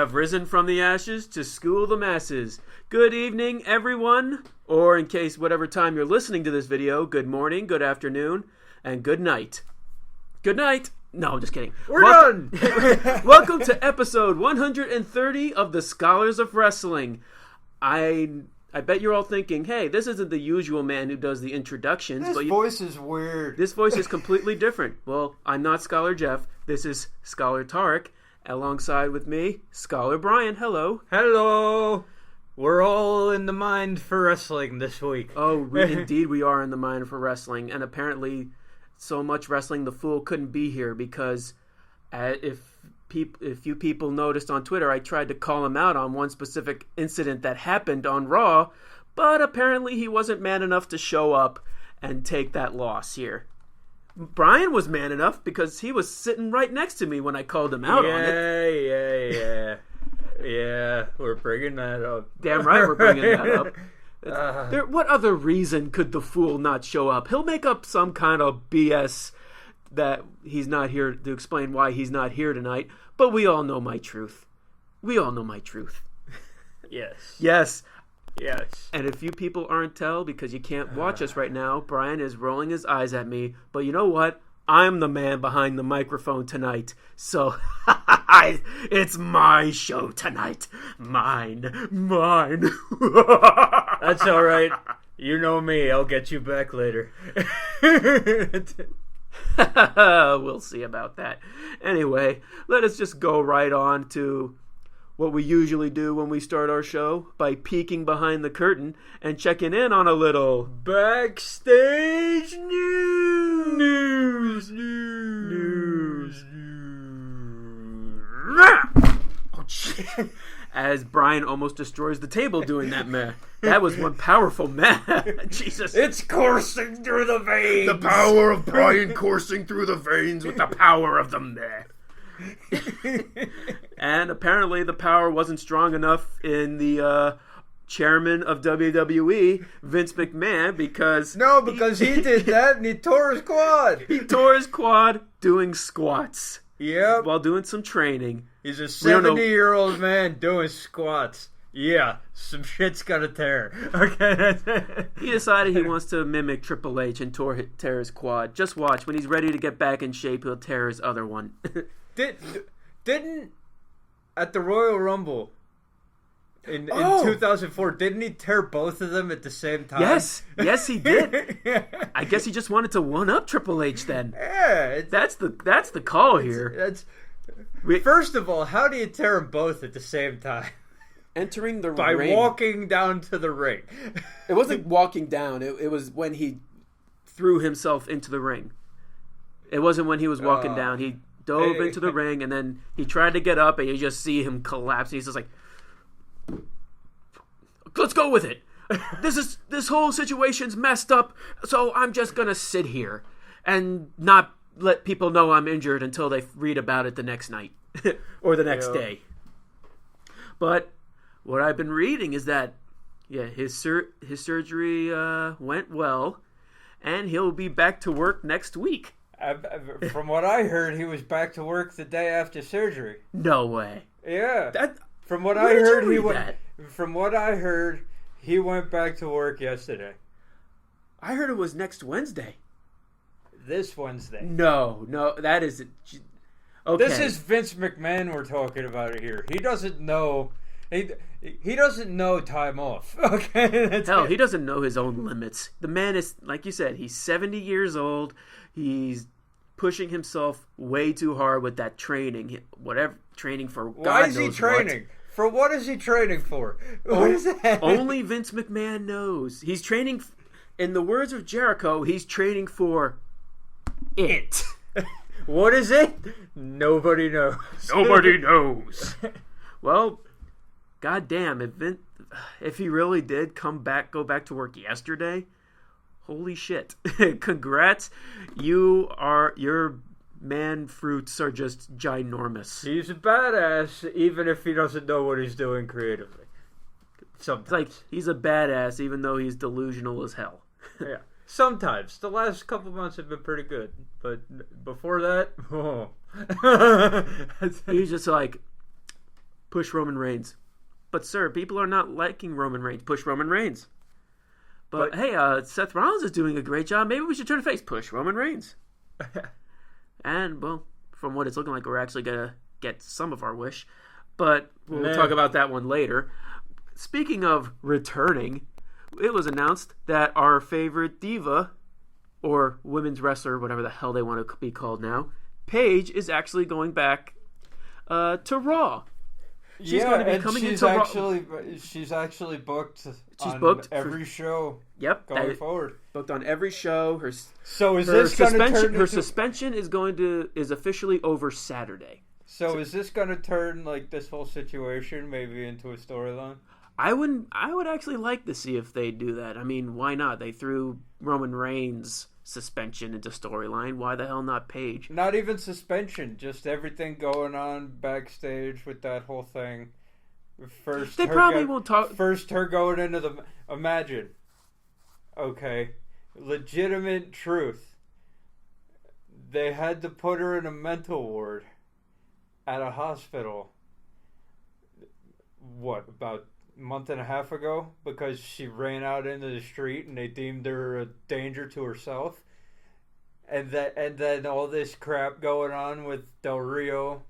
have risen from the ashes to school the masses. Good evening, everyone. Or in case whatever time you're listening to this video, good morning, good afternoon, and good night. Good night. No, I'm just kidding. We're done. Welcome to episode 130 of the Scholars of Wrestling. I bet you're all thinking, hey, this isn't the usual man who does the introductions. This voice is weird. This voice is completely different. Well, I'm not Scholar Jeff. This is Scholar Tarek. Alongside with me, Scholar Brian. Hello. Hello. We're all in the mind for wrestling this week. Oh, indeed we are in the mind for wrestling. And apparently so much wrestling the fool couldn't be here because if you people noticed on Twitter, I tried to call him out on one specific incident that happened on Raw, but apparently he wasn't man enough to show up and take that loss here. Brian was man enough because he was sitting right next to me when I called him out on it. Yeah, we're bringing that up. Damn right we're bringing that up. What other reason could the fool not show up? He'll make up some kind of BS that he's not here to explain why he's not here tonight, but we all know my truth. Yes. And if you people aren't tell because you can't watch us right now, Brian is rolling his eyes at me, but you know what? I'm the man behind the microphone tonight, so it's my show tonight. Mine. That's all right. You know me. I'll get you back later. We'll see about that. Anyway, let us just go right on to what we usually do when we start our show by peeking behind the curtain and checking in on a little Backstage news. Oh, shit. As Brian almost destroys the table doing that meh. That was one powerful meh. Jesus. It's coursing through the veins. The power of Brian coursing through the veins with the power of the meh. And apparently the power wasn't strong enough in the chairman of WWE, Vince McMahon, because he did that and he tore his quad. He tore his quad doing squats. Yep. While doing some training. He's a 70-year-old man doing squats. Yeah, some shit's gotta tear. Okay. He decided he wants to mimic Triple H and tear his quad. Just watch. When he's ready to get back in shape, he'll tear his other one. Didn't at the Royal Rumble in 2004, didn't he tear both of them at the same time? Yes, he did. I guess he just wanted to one up Triple H then. Yeah, that's the call here. First of all, how do you tear them both at the same time? Entering the ring. By walking down to the ring. It wasn't walking down. It was when he threw himself into the ring. It wasn't when he was walking down. He dove into the ring, and then he tried to get up, and you just see him collapse. He's just like, let's go with it. This whole situation's messed up, so I'm just going to sit here and not let people know I'm injured until they read about it the next night or the next day. But what I've been reading is that, his surgery went well, and he'll be back to work next week. From what I heard, he was back to work the day after surgery. No way. Yeah. From what I heard, he went back to work yesterday. I heard it was next Wednesday. This Wednesday. No, that isn't. Okay. This is Vince McMahon we're talking about here. He doesn't know. He doesn't know time off. Okay. Hell, he doesn't know his own limits. The man is, like you said, he's 70 years old. He's pushing himself way too hard with that training. Whatever training for. Why is he training? For what is he training for? What is that? Only Vince McMahon knows. He's training. In the words of Jericho, he's training for it. What is it? Nobody knows. Nobody knows. Well, goddamn, if he really did go back to work yesterday, holy shit. Congrats. Your man fruits are just ginormous. He's a badass even if he doesn't know what he's doing creatively. Sometimes. It's like he's a badass even though he's delusional as hell. Yeah. Sometimes. The last couple months have been pretty good. But before that, he's just like Push Roman Reigns. But, sir, people are not liking Roman Reigns. Push Roman Reigns. But hey, Seth Rollins is doing a great job. Maybe we should turn face. Push Roman Reigns. And, well, from what it's looking like, we're actually going to get some of our wish. But we'll talk about that one later. Speaking of returning, it was announced that our favorite diva, or women's wrestler, whatever the hell they want to be called now, Paige, is actually going back to Raw. She's going to be coming into Raw. She's actually booked. She's booked every show. Yep, going forward. Booked on every show. Is this suspension is officially over Saturday. So is this going to turn like this whole situation maybe into a storyline? I would actually like to see if they do that. I mean, why not? They threw Roman Reigns' suspension into storyline. Why the hell not Paige? Not even suspension, just everything going on backstage with that whole thing. First, they probably won't talk. First, her going into the imagine. Okay, legitimate truth. They had to put her in a mental ward at a hospital. What, about a month and a half ago? Because she ran out into the street and they deemed her a danger to herself. And then all this crap going on with Del Rio.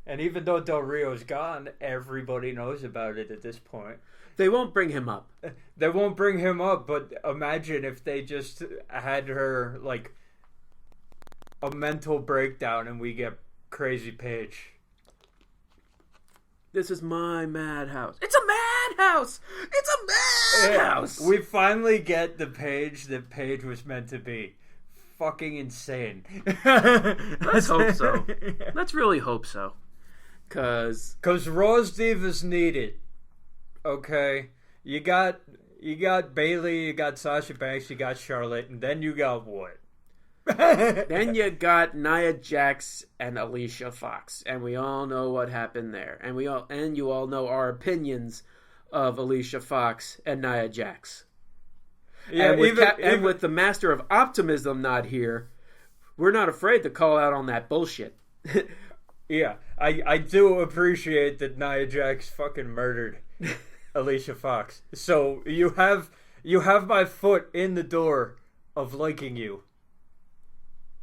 And even though Del Rio's gone, everybody knows about it at this point. They won't bring him up. They won't bring him up, but imagine if they just had her, like, a mental breakdown and we get Crazy Paige. This is my madhouse. It's a madhouse! It's a madhouse! We finally get the Paige that Paige was meant to be. Fucking insane. Let's hope so. Let's really hope so. Cause Raw's Divas need it. Okay? You got Bayley, you got Sasha Banks, you got Charlotte, and then you got what? Then you got Nia Jax and Alicia Fox, and we all know what happened there. And you all know our opinions of Alicia Fox and Nia Jax. Yeah, and with the Master of Optimism not here, we're not afraid to call out on that bullshit. Yeah, I do appreciate that Nia Jax fucking murdered Alicia Fox. So you have my foot in the door of liking you.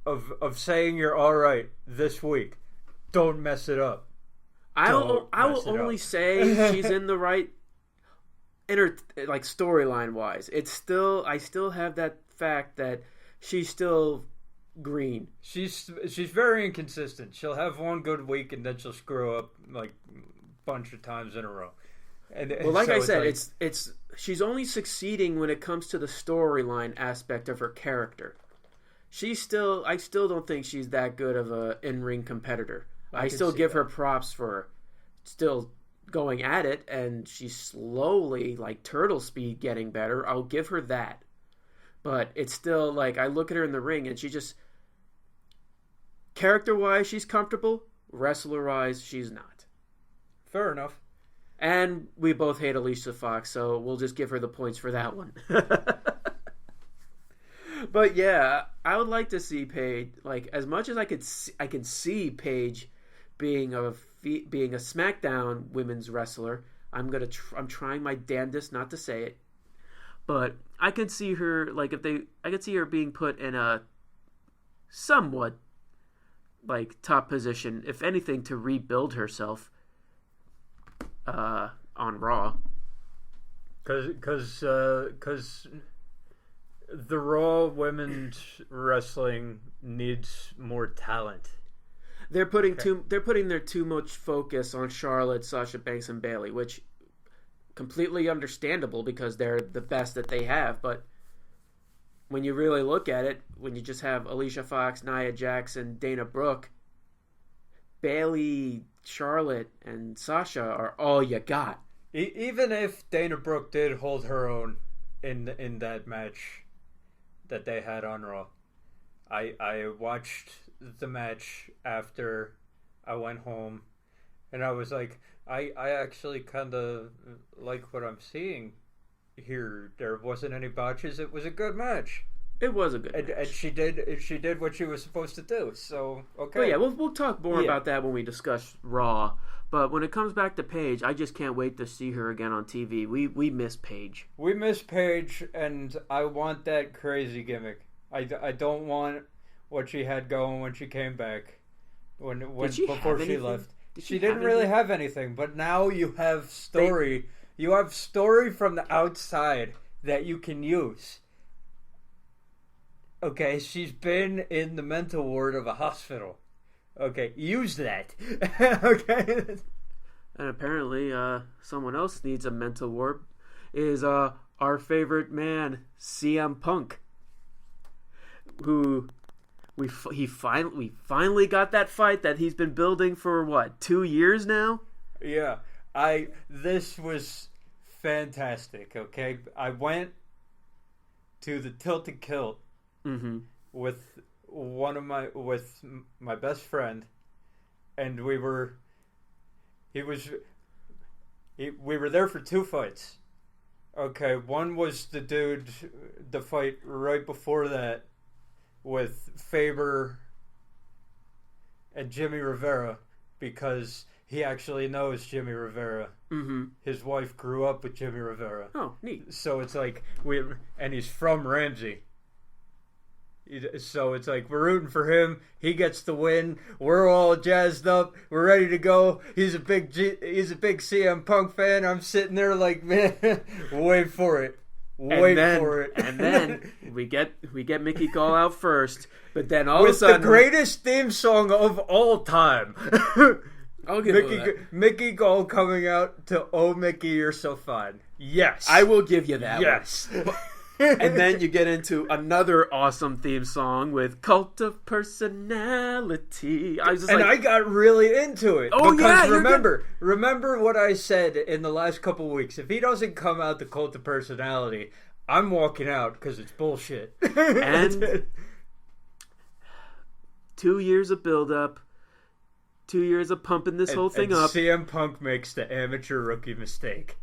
Of saying you're all right this week. Don't mess it up. I will only say she's in the right like storyline wise. I still have that fact that she's still green. She's very inconsistent. She'll have one good week and then she'll screw up like a bunch of times in a row. Well, like I said, it's she's only succeeding when it comes to the storyline aspect of her character. I still don't think she's that good of a in-ring competitor. I still give her props for still going at it, and she's slowly, like turtle speed, getting better. I'll give her that. But it's still, like, I look at her in the ring, and she just, character-wise, she's comfortable. Wrestler-wise, she's not. Fair enough. And we both hate Alicia Fox, so we'll just give her the points for that one. But yeah, I would like to see Paige, like, as much as I can see Paige being a SmackDown women's wrestler. I'm trying my damnedest not to say it, but I could see her, like, I could see her being put in a somewhat like top position, if anything, to rebuild herself on Raw. Because the Raw women's wrestling needs more talent. They're putting their too much focus on Charlotte, Sasha Banks, and Bayley, which completely understandable because they're the best that they have. But when you really look at it, when you just have Alicia Fox, Nia Jax, and Dana Brooke, Bayley, Charlotte, and Sasha are all you got. Even if Dana Brooke did hold her own in that match that they had on Raw, I watched the match after I went home, and I was like, I actually kind of like what I'm seeing here. There wasn't any botches. It was a good match. It was a good match. And she did what she was supposed to do. So okay. But yeah, we'll talk more about that when we discuss Raw. But when it comes back to Paige, I just can't wait to see her again on TV. We miss Paige. We miss Paige, and I want that crazy gimmick. I don't want what she had going when she came back. Before she left. She didn't really have anything, but now you have story. You have story from the outside that you can use. Okay, she's been in the mental ward of a hospital. Okay, use that. Okay. And apparently, someone else needs a mental ward. Is our favorite man, CM Punk, who we finally got that fight that he's been building for what, 2 years now? Yeah, this was fantastic. Okay, I went to the Tilted Kilt with my best friend, and we were there for 2 fights. Okay, one was the fight right before that with Faber and Jimmy Rivera, because he actually knows Jimmy Rivera. His wife grew up with Jimmy Rivera. Oh, neat. So it's like and he's from Ramsey. So it's like we're rooting for him. He gets the win. We're all jazzed up. We're ready to go. He's a big CM Punk fan. I'm sitting there like, man, wait for it. And then we get Mickey Gall out first, but then all of a sudden, with the greatest theme song of all time. I'll give Mickey Gall coming out to "Oh Mickey, You're So Fine." Yes, I will give you that. Yes. And then you get into another awesome theme song with Cult of Personality. I got really into it. Oh, because remember what I said in the last couple weeks. If he doesn't come out the Cult of Personality, I'm walking out because it's bullshit. And 2 years of build-up, 2 years of pumping this whole thing up. CM Punk makes the amateur rookie mistake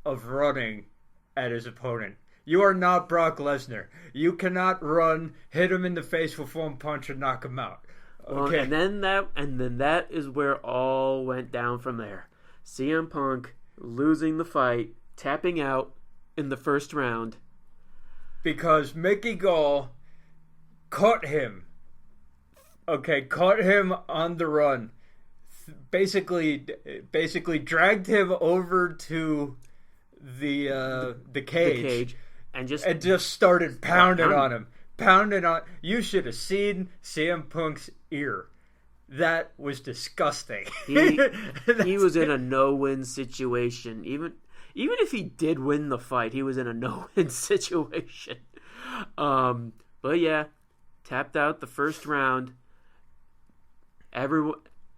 of running at his opponent. You are not Brock Lesnar. You cannot run, hit him in the face with one punch, and knock him out. Okay. Well, and then that is where all went down from there. CM Punk losing the fight, tapping out in the first round because Mickey Gall caught him. Okay, caught him on the run. Basically dragged him over to the cage. And just started pounding on him. You should have seen CM Punk's ear. That was disgusting. He was in a no-win situation. Even if he did win the fight, he was in a no-win situation. But yeah, tapped out the first round.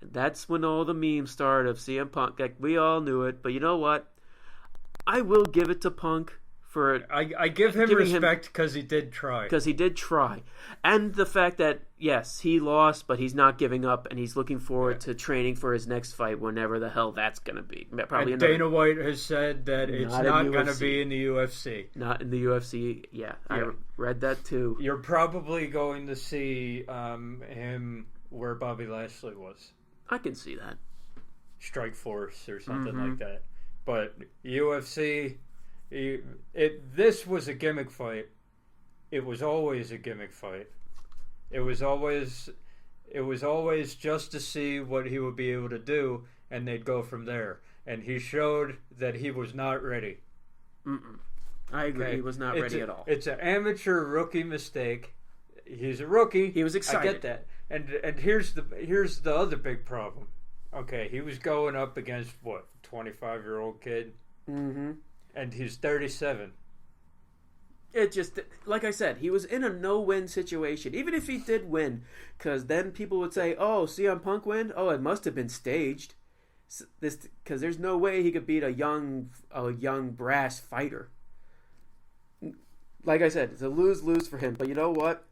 That's when all the memes started of CM Punk. Like, we all knew it, but you know what? I will give it to Punk. I give him respect because he did try. And the fact that, yes, he lost, but he's not giving up, and he's looking forward to training for his next fight, whenever the hell that's going to be. Probably Dana White has said that it's not going to be in the UFC. Not in the UFC, yeah. I read that too. You're probably going to see him where Bobby Lashley was. I can see that. Strike Force or something like that. But UFC... This was a gimmick fight. It was always a gimmick fight. It was always just to see what he would be able to do, and they'd go from there. And he showed that he was not ready. I agree. Okay? He was not ready at all. It's an amateur rookie mistake. He's a rookie. He was excited. I get that. And here's the other big problem. Okay, he was going up against what, 25-year-old kid. And he's 37. It just, like I said, he was in a no-win situation. Even if he did win, because then people would say, "Oh, CM Punk win? Oh, it must have been staged." Because there's no way he could beat a young brass fighter. Like I said, it's a lose-lose for him. But you know what?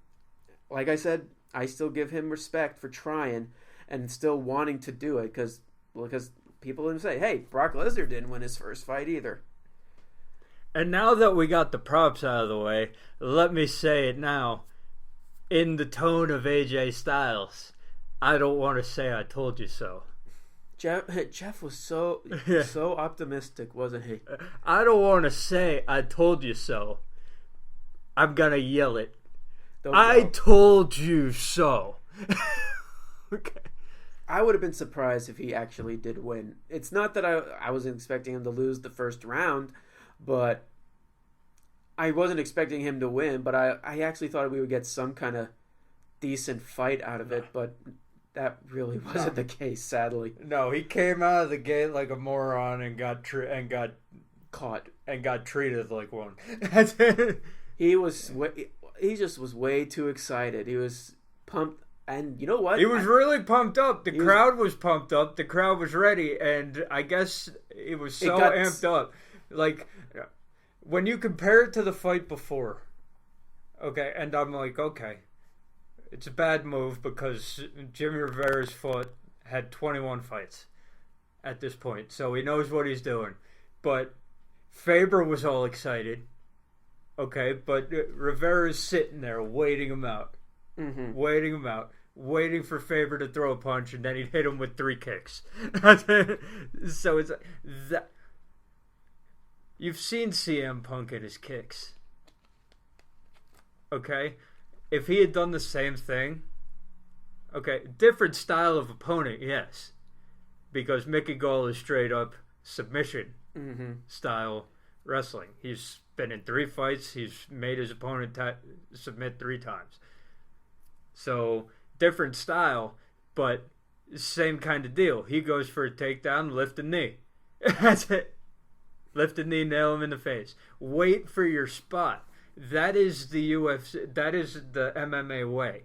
Like I said, I still give him respect for trying and still wanting to do it, because people would say, "Hey, Brock Lesnar didn't win his first fight either." And now that we got the props out of the way, let me say it now. In the tone of AJ Styles, I don't want to say I told you so. Jeff was so optimistic, wasn't he? I don't want to say I told you so. I'm gonna yell it. I told you so. Okay. I would have been surprised if he actually did win. It's not that I wasn't expecting him to lose the first round, but I wasn't expecting him to win. But I actually thought we would get some kind of decent fight out of it, but that really wasn't the case, sadly. No, he came out of the gate like a moron and got caught and got treated like one. He just was way too excited. He was pumped. And you know what? He was really pumped up. The crowd was pumped up. The crowd was ready. And I guess it was so amped up. Like, when you compare it to the fight before, okay, and I'm like, okay, it's a bad move because Jimmy Rivera's had 21 fights at this point. So he knows what he's doing. But Faber was all excited. Okay, but Rivera's sitting there waiting him out. Mm-hmm. Waiting for Faber to throw a punch, and then he'd hit him with 3 kicks. So it's that. You've seen CM Punk and his kicks. Okay? If he had done the same thing, okay, different style of opponent, yes. Because Mickey Gall is straight up submission style wrestling. He's been in 3 fights. He's made his opponent submit 3 times. So, different style, but same kind of deal. He goes for a takedown, lift a knee. That's it. Lift a knee, nail him in the face. Wait for your spot. That is the UFC. That is the MMA way.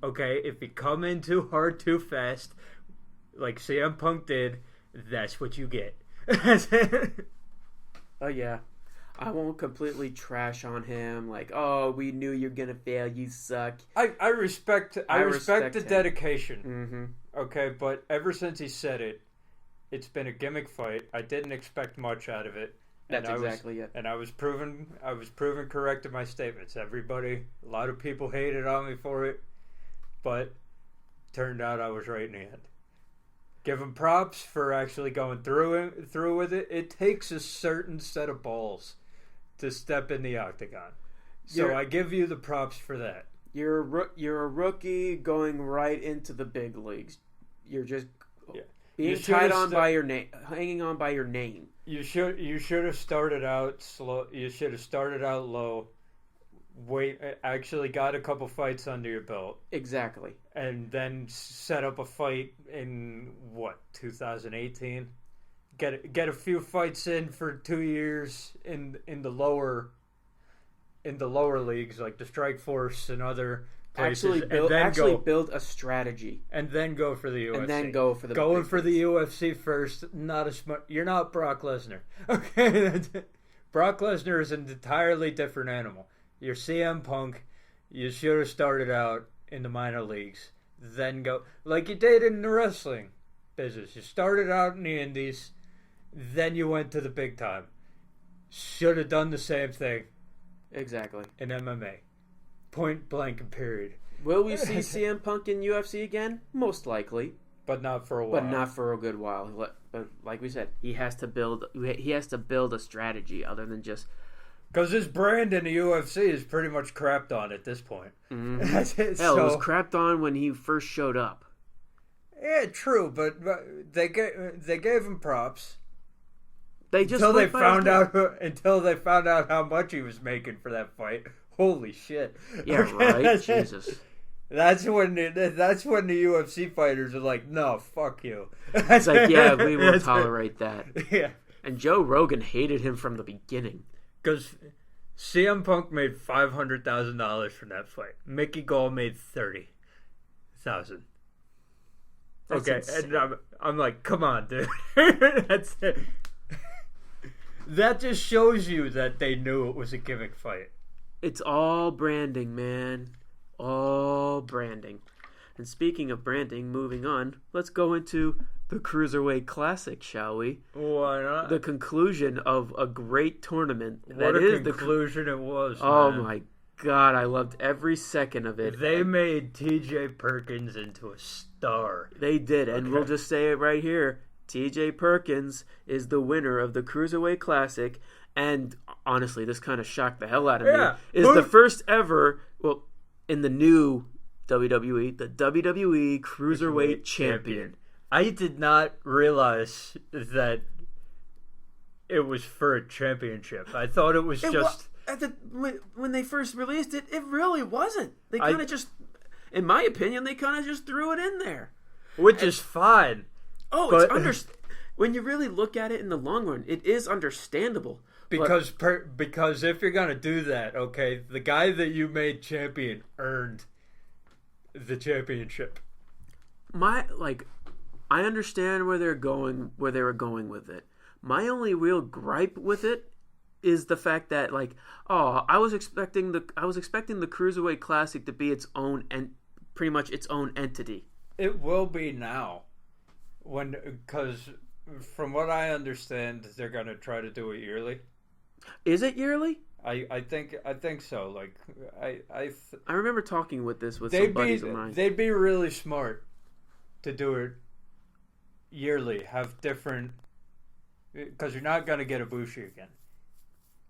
Okay? If you come in too hard, too fast, like CM Punk did, that's what you get. That's it. Oh, yeah. I won't completely trash on him. Like, oh, we knew you're gonna fail. You suck. I respect the him. dedication. Mm-hmm. Okay, but ever since he said it, it's been a gimmick fight. I didn't expect much out of it. That's exactly it. And I was proven correct in my statements. A lot of people hated on me for it, but turned out I was right in the end. Give him props for actually going through with it. It takes a certain set of balls to step in the octagon. So I give you the props for that. You're a rookie going right into the big leagues. You're just being tied on by your name, hanging on by your name. You should have started out slow. You should have started out low. Actually got a couple fights under your belt. Exactly. And then set up a fight in 2018. Get a few fights in for 2 years in the lower leagues like the Strikeforce and other places. Build a strategy and then go for the UFC. And then go for the going for the UFC first. Not a smart. You're not Brock Lesnar. Okay, Brock Lesnar is an entirely different animal. You're CM Punk. You should have started out in the minor leagues, then go like you did in the wrestling business. You started out in the indies, then you went to the big time. Should have done the same thing. Exactly. In MMA. Point blank and period. Will we see CM Punk in UFC again? Most likely. But not for a while. But not for a good while. But like we said, he has to build a strategy other than just... Because his brand in the UFC is pretty much crapped on at this point. Mm-hmm. Hell, it was crapped on when he first showed up. Yeah, true, but they gave him props. Until they found out how much he was making for that fight. Holy shit! Yeah, right. Jesus. That's when the UFC fighters are like, no, fuck you. It's like, yeah, we won't tolerate that. Yeah. And Joe Rogan hated him from the beginning. Because CM Punk made $500,000 from that fight. Mickey Gall made $30,000. Okay, insane. And I'm like, come on, dude. That's it. That just shows you that they knew it was a gimmick fight. It's all branding, man. All branding. And speaking of branding, moving on, let's go into the Cruiserweight Classic, shall we? Why not? The conclusion of a great tournament. What a conclusion it was, Oh, man. my God. I loved every second of it. They made TJ Perkins into a star. They did. And we'll just say it right here. T.J. Perkins is the winner of the Cruiserweight Classic, and honestly, this kind of shocked the hell out of me. Is the first ever, well, in the new WWE, the WWE Cruiserweight Champion. I did not realize that it was for a championship. I thought it was when they first released it, it really wasn't. They kind of just, in my opinion, they kind of just threw it in there. Which is fine. Oh, it's when you really look at it in the long run, it is understandable. Because if you're going to do that, okay, the guy that you made champion earned the championship. I understand where they were going with it. My only real gripe with it is the fact that I was expecting the Cruiserweight Classic to be its own and pretty much its own entity. It will be now, because from what I understand, they're gonna try to do it yearly. Is it yearly? I think so. Like I remember talking with some buddies of mine. They'd be really smart to do it yearly. Have different, because you're not gonna get Ibushi again.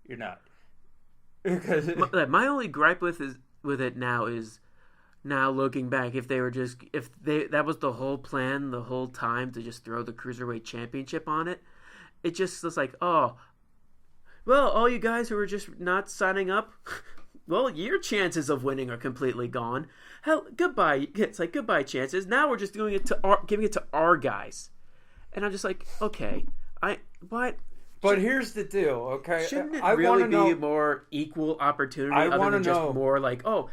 You're not. My only gripe with it now is, now looking back, if that was the whole plan the whole time, to just throw the Cruiserweight Championship on it, it just was like, oh, well, all you guys who are just not signing up, well, your chances of winning are completely gone. Hell, goodbye. It's like, goodbye chances. Now we're just giving it to our guys, and I'm just like, okay, what? But here's the deal, okay? Shouldn't it really be more equal opportunity? Other than just more like, oh,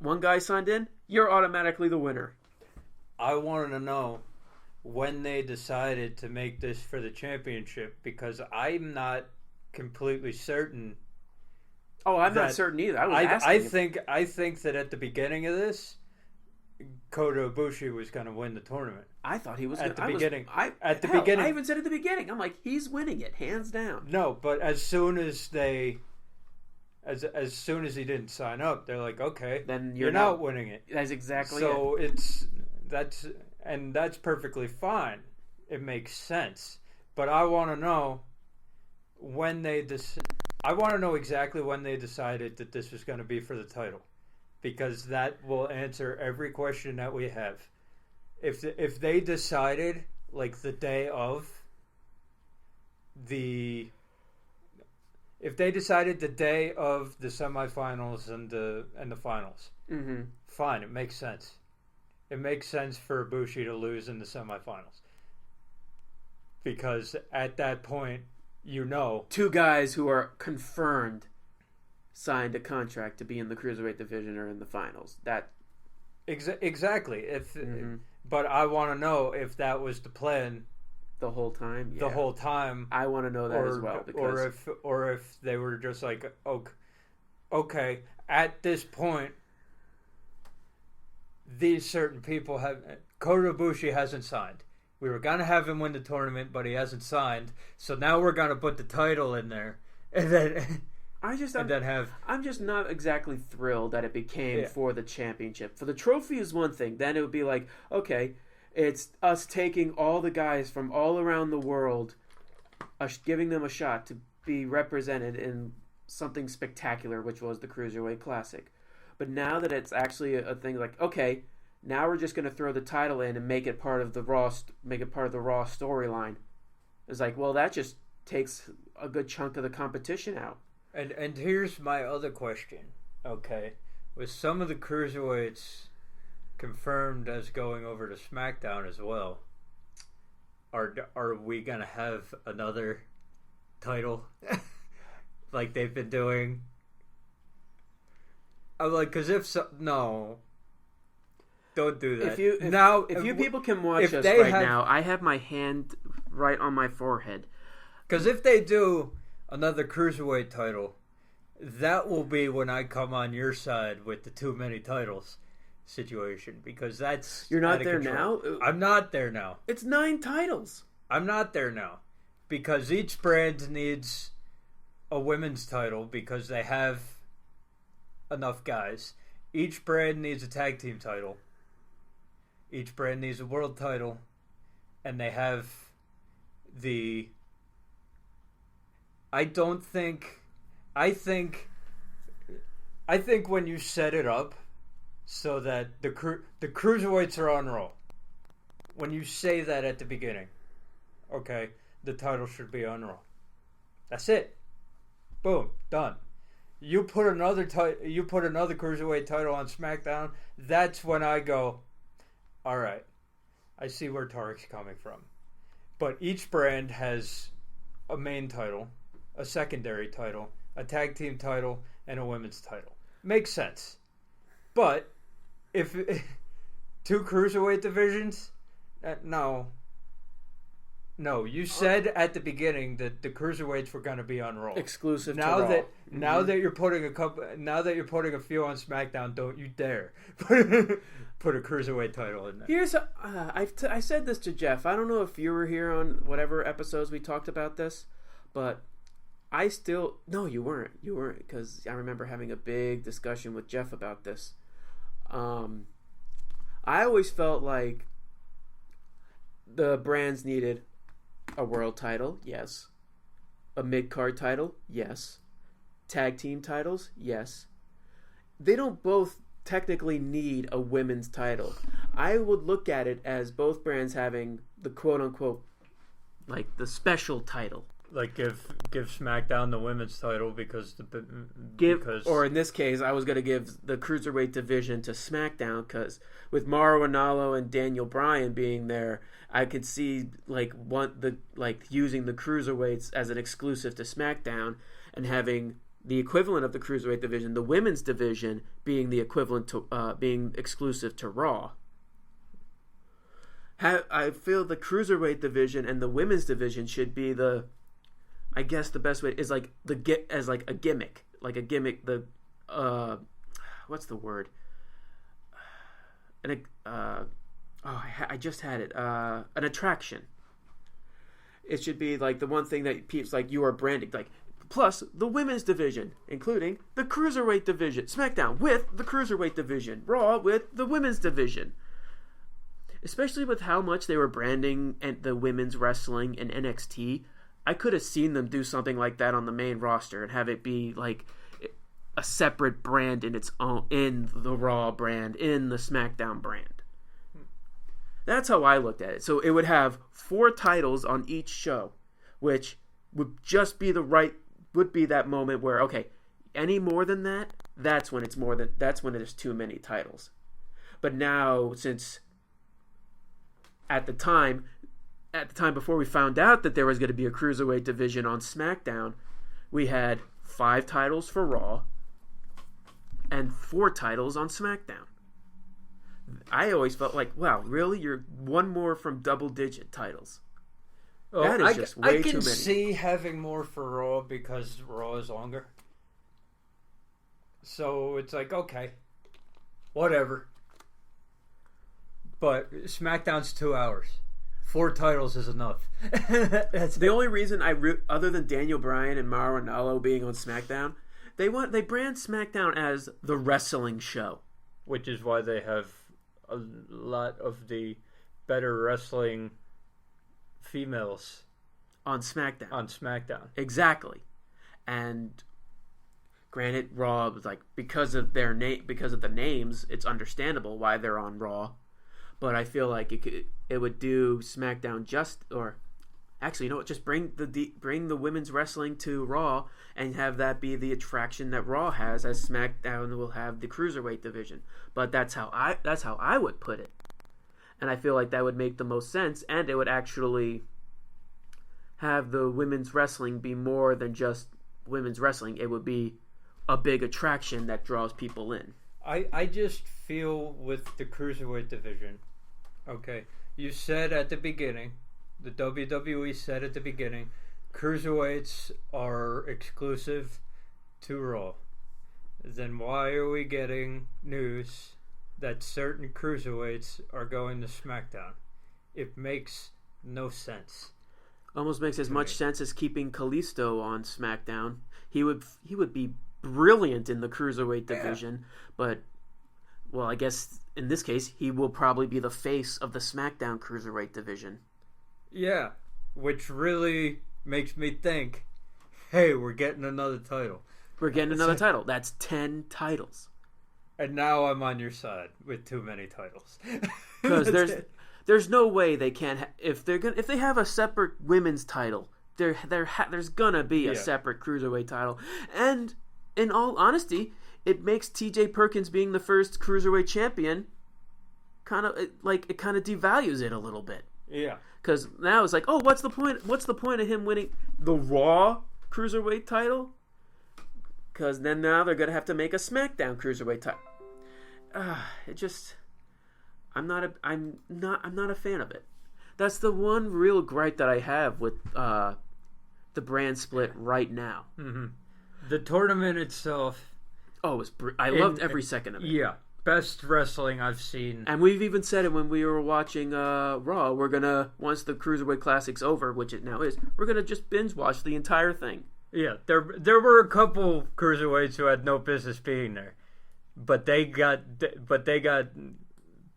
one guy signed in, you're automatically the winner. I wanted to know when they decided to make this for the championship, because I'm not completely certain. Oh, I'm not certain either. I think that at the beginning of this, Kota Ibushi was going to win the tournament. I thought he was at the beginning. I even said at the beginning, I'm like, he's winning it hands down. No, but as soon as he didn't sign up, they're like, okay, then you're not winning it. That's exactly so it. So that's perfectly fine. It makes sense. But I want to know when I want to know exactly when they decided that this was going to be for the title, because that will answer every question that we have. If they decided like the day of the semifinals and the finals, fine, it makes sense. It makes sense for Ibushi to lose in the semifinals, because at that point, two guys who are confirmed signed a contract to be in the Cruiserweight division or in the finals. That exactly. But I want to know if that was the plan the whole time. Yeah. The whole time. I want to know that as well, because or if they were just like, okay, at this point, these certain people have. Kota Ibushi hasn't signed. We were gonna have him win the tournament, but he hasn't signed. So now we're gonna put the title in there, and then I'm just not exactly thrilled that it became for the championship. For the trophy is one thing. Then it would be like, okay, it's us taking all the guys from all around the world, giving them a shot to be represented in something spectacular, which was the Cruiserweight Classic. But now that it's actually a thing, like, okay, now we're just going to throw the title in and make it part of the Raw storyline. It's like, well, that just takes a good chunk of the competition out. And here's my other question. Okay, with some of the cruiserweights confirmed as going over to SmackDown as well, are we gonna have another title like they've been doing? I'm like, because if so, no, don't do that. If you people can watch us right now, I have my hand right on my forehead. Because if they do another cruiserweight title, that will be when I come on your side with the too many titles situation, because that's you're not there now. I'm not there now. It's 9 titles. I'm not there now, because each brand needs a women's title because they have enough guys. Each brand needs a tag team title. Each brand needs a world title. and they have the. I think when you set it up so that the cruiserweights are on Raw, when you say that at the beginning, okay, the title should be on Raw. That's it. Boom, done. You put another cruiserweight title on SmackDown. That's when I go, all right, I see where Tarek's coming from. But each brand has a main title, a secondary title, a tag team title, and a women's title. Makes sense. But if two cruiserweight divisions, no. You said at the beginning that the cruiserweights were going to be on Raw. Exclusive to Raw. Now that you're putting a few on SmackDown, don't you dare put a cruiserweight title in there. I said this to Jeff. I don't know if you were here on whatever episodes we talked about this, but no, you weren't because I remember having a big discussion with Jeff about this. I always felt like the brands needed a world title, yes. A mid-card title, yes. Tag team titles, yes. They don't both technically need a women's title. I would look at it as both brands having the quote-unquote, like the special title. Like give SmackDown the women's title or in this case, I was going to give the Cruiserweight division to SmackDown because with Mauro Ranallo and Daniel Bryan being there, I could see using the Cruiserweights as an exclusive to SmackDown and having the equivalent of the Cruiserweight division, the women's division, being the equivalent to being exclusive to Raw. I feel the Cruiserweight division and the women's division should be I guess the best way is a gimmick. What's the word? I just had it. An attraction. It should be like the one thing that people like you are branding plus the women's division, including the Cruiserweight division, SmackDown with the Cruiserweight division, Raw with the women's division. Especially with how much they were branding and the women's wrestling in NXT. I could have seen them do something like that on the main roster and have it be like a separate brand in its own, in the Raw brand, in the SmackDown brand. That's how I looked at it. So it would have 4 titles on each show, which would just be would be that moment where, okay, any more than that, that's when it is too many titles. But now, since at the time before we found out that there was going to be a Cruiserweight division on SmackDown, we had 5 titles for Raw and 4 titles on SmackDown. I always felt like, wow, really? You're one more from double-digit titles. That is just way too many. I can see having more for Raw because Raw is longer. So it's like, okay, whatever. But SmackDown's 2 hours. 4 titles is enough. That's the only reason other than Daniel Bryan and Mauro Ranallo being on SmackDown, they brand SmackDown as the wrestling show, which is why they have a lot of the better wrestling females on SmackDown. Exactly. And granted, Raw was because of the names, it's understandable why they're on Raw. But I feel like it would do SmackDown just bring the women's wrestling to Raw and have that be the attraction that Raw has, as SmackDown will have the Cruiserweight division. But that's how I would put it, and I feel like that would make the most sense, and it would actually have the women's wrestling be more than just women's wrestling. It would be a big attraction that draws people in. I just feel with the Cruiserweight division, okay, you said at the beginning, the WWE said at the beginning, Cruiserweights are exclusive to Raw. Then why are we getting news that certain Cruiserweights are going to SmackDown? It makes no sense. Almost makes as much sense as keeping Kalisto on SmackDown. He would be brilliant in the Cruiserweight division, but I guess in this case he will probably be the face of the SmackDown Cruiserweight division. Yeah, which really makes me think, hey, we're getting another title. We're getting another title. That's 10 titles. And now I'm on your side with too many titles. Because there's no way they can't if they have a separate women's title, there's gonna be a separate cruiserweight title. And in all honesty, it makes T.J. Perkins being the first cruiserweight champion kind of devalues it a little bit. Yeah. Because now it's like, oh, what's the point? What's the point of him winning the Raw cruiserweight title? Because then now they're gonna have to make a SmackDown cruiserweight title. It just, I'm not a fan of it. That's the one real gripe that I have with the brand split right now. Mm-hmm. The tournament itself. Oh, I loved every second of it. Yeah. Best wrestling I've seen. And we've even said it when we were watching Raw. We're going to, once the Cruiserweight Classic's over, which it now is, we're going to just binge watch the entire thing. Yeah, there were a couple cruiserweights who had no business being there. But they got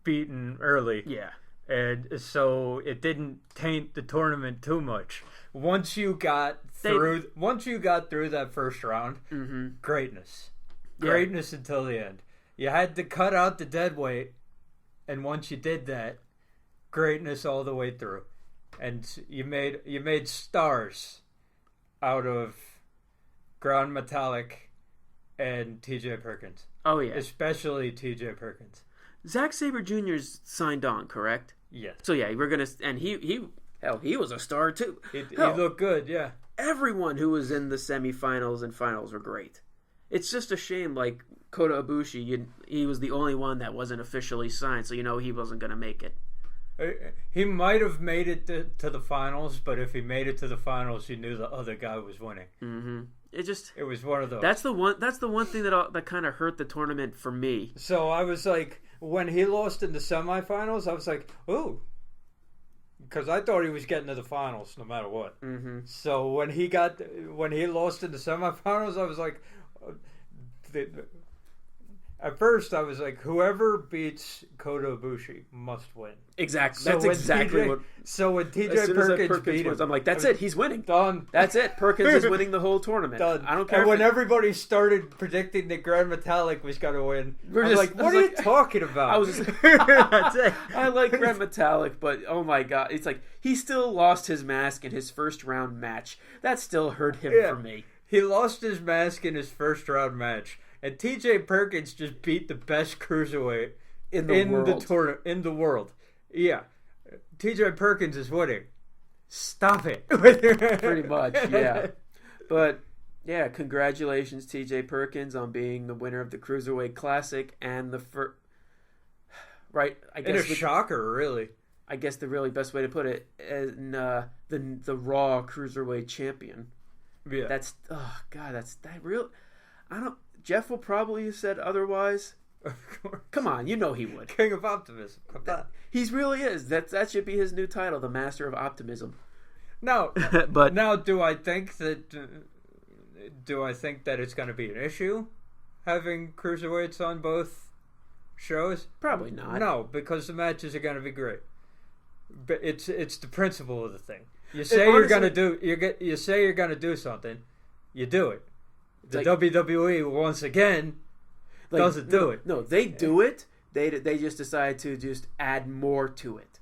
beaten early. Yeah. And so it didn't taint the tournament too much. Once you got through that first round, greatness. Greatness until the end. You had to cut out the dead weight, and once you did that, greatness all the way through. And you made stars out of Ground Metallic and T.J. Perkins. Oh yeah, especially T.J. Perkins. Zack Sabre Jr.'s signed on, correct? Yes. So yeah, we're gonna, and he was a star too. He looked good, yeah. Everyone who was in the semifinals and finals were great. It's just a shame, like Kota Ibushi, he was the only one that wasn't officially signed, so he wasn't going to make it. He might have made it to the finals, but if he made it to the finals, you knew the other guy was winning. Mm-hmm. It was one of those. That's the one thing that kind of hurt the tournament for me. So I was like, when he lost in the semifinals, I was like, ooh. Because I thought he was getting to the finals no matter what. Mm-hmm. So when he lost in the semifinals, I was like, at first I was like, whoever beats Kota Ibushi must win. Exactly. That's exactly what. So when TJ Perkins beat him, I'm like, that's it. He's winning. Done. That's it. Perkins is winning the whole tournament. Done. I don't care. And when everybody started predicting that Grand Metallic was going to win, what are you talking about? I was just, that's it. I like Grand Metallic, but oh my god, it's like he still lost his mask in his first round match. That still hurt him for me. He lost his mask in his first round match, and T.J. Perkins just beat the best cruiserweight in the world. Yeah, T.J. Perkins is winning. Stop it. Pretty much, yeah. But yeah, congratulations, T.J. Perkins, on being the winner of the Cruiserweight Classic and the first. Right, I guess. And a shocker, really. I guess the really best way to put it is the Raw Cruiserweight Champion. Yeah. That's real. Jeff will probably have said otherwise. Of course. Come on, he would. King of Optimism. Come on. He really is. That should be his new title, the Master of Optimism. No, but now do I think that it's going to be an issue having cruiserweights on both shows? Probably not. No, because the matches are going to be great. But it's the principle of the thing. You say you're gonna do something, you do it. The WWE once again doesn't do it. No, they do it. They just decide to just add more to it.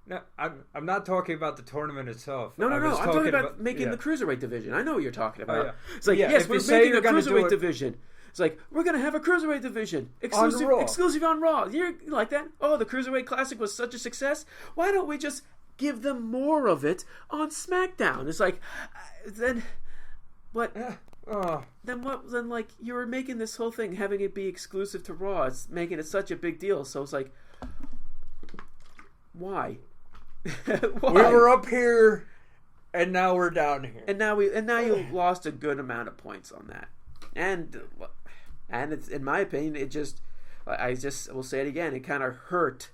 No, I'm not talking about the tournament itself. No. I'm talking about making the cruiserweight division. I know what you're talking about. Yeah. It's like yes, we're making a cruiserweight division. It's like we're gonna have a cruiserweight division exclusive on Raw. You like that? Oh, the Cruiserweight Classic was such a success. Why don't we just give them more of it on SmackDown? It's like then what? Then what? Then like you were making this whole thing, having it be exclusive to Raw. It's making it such a big deal. So it's like, why? Why? We were up here, and now we're down here. And now you lost a good amount of points on that. And it's, in my opinion, I will say it again. It kind of hurt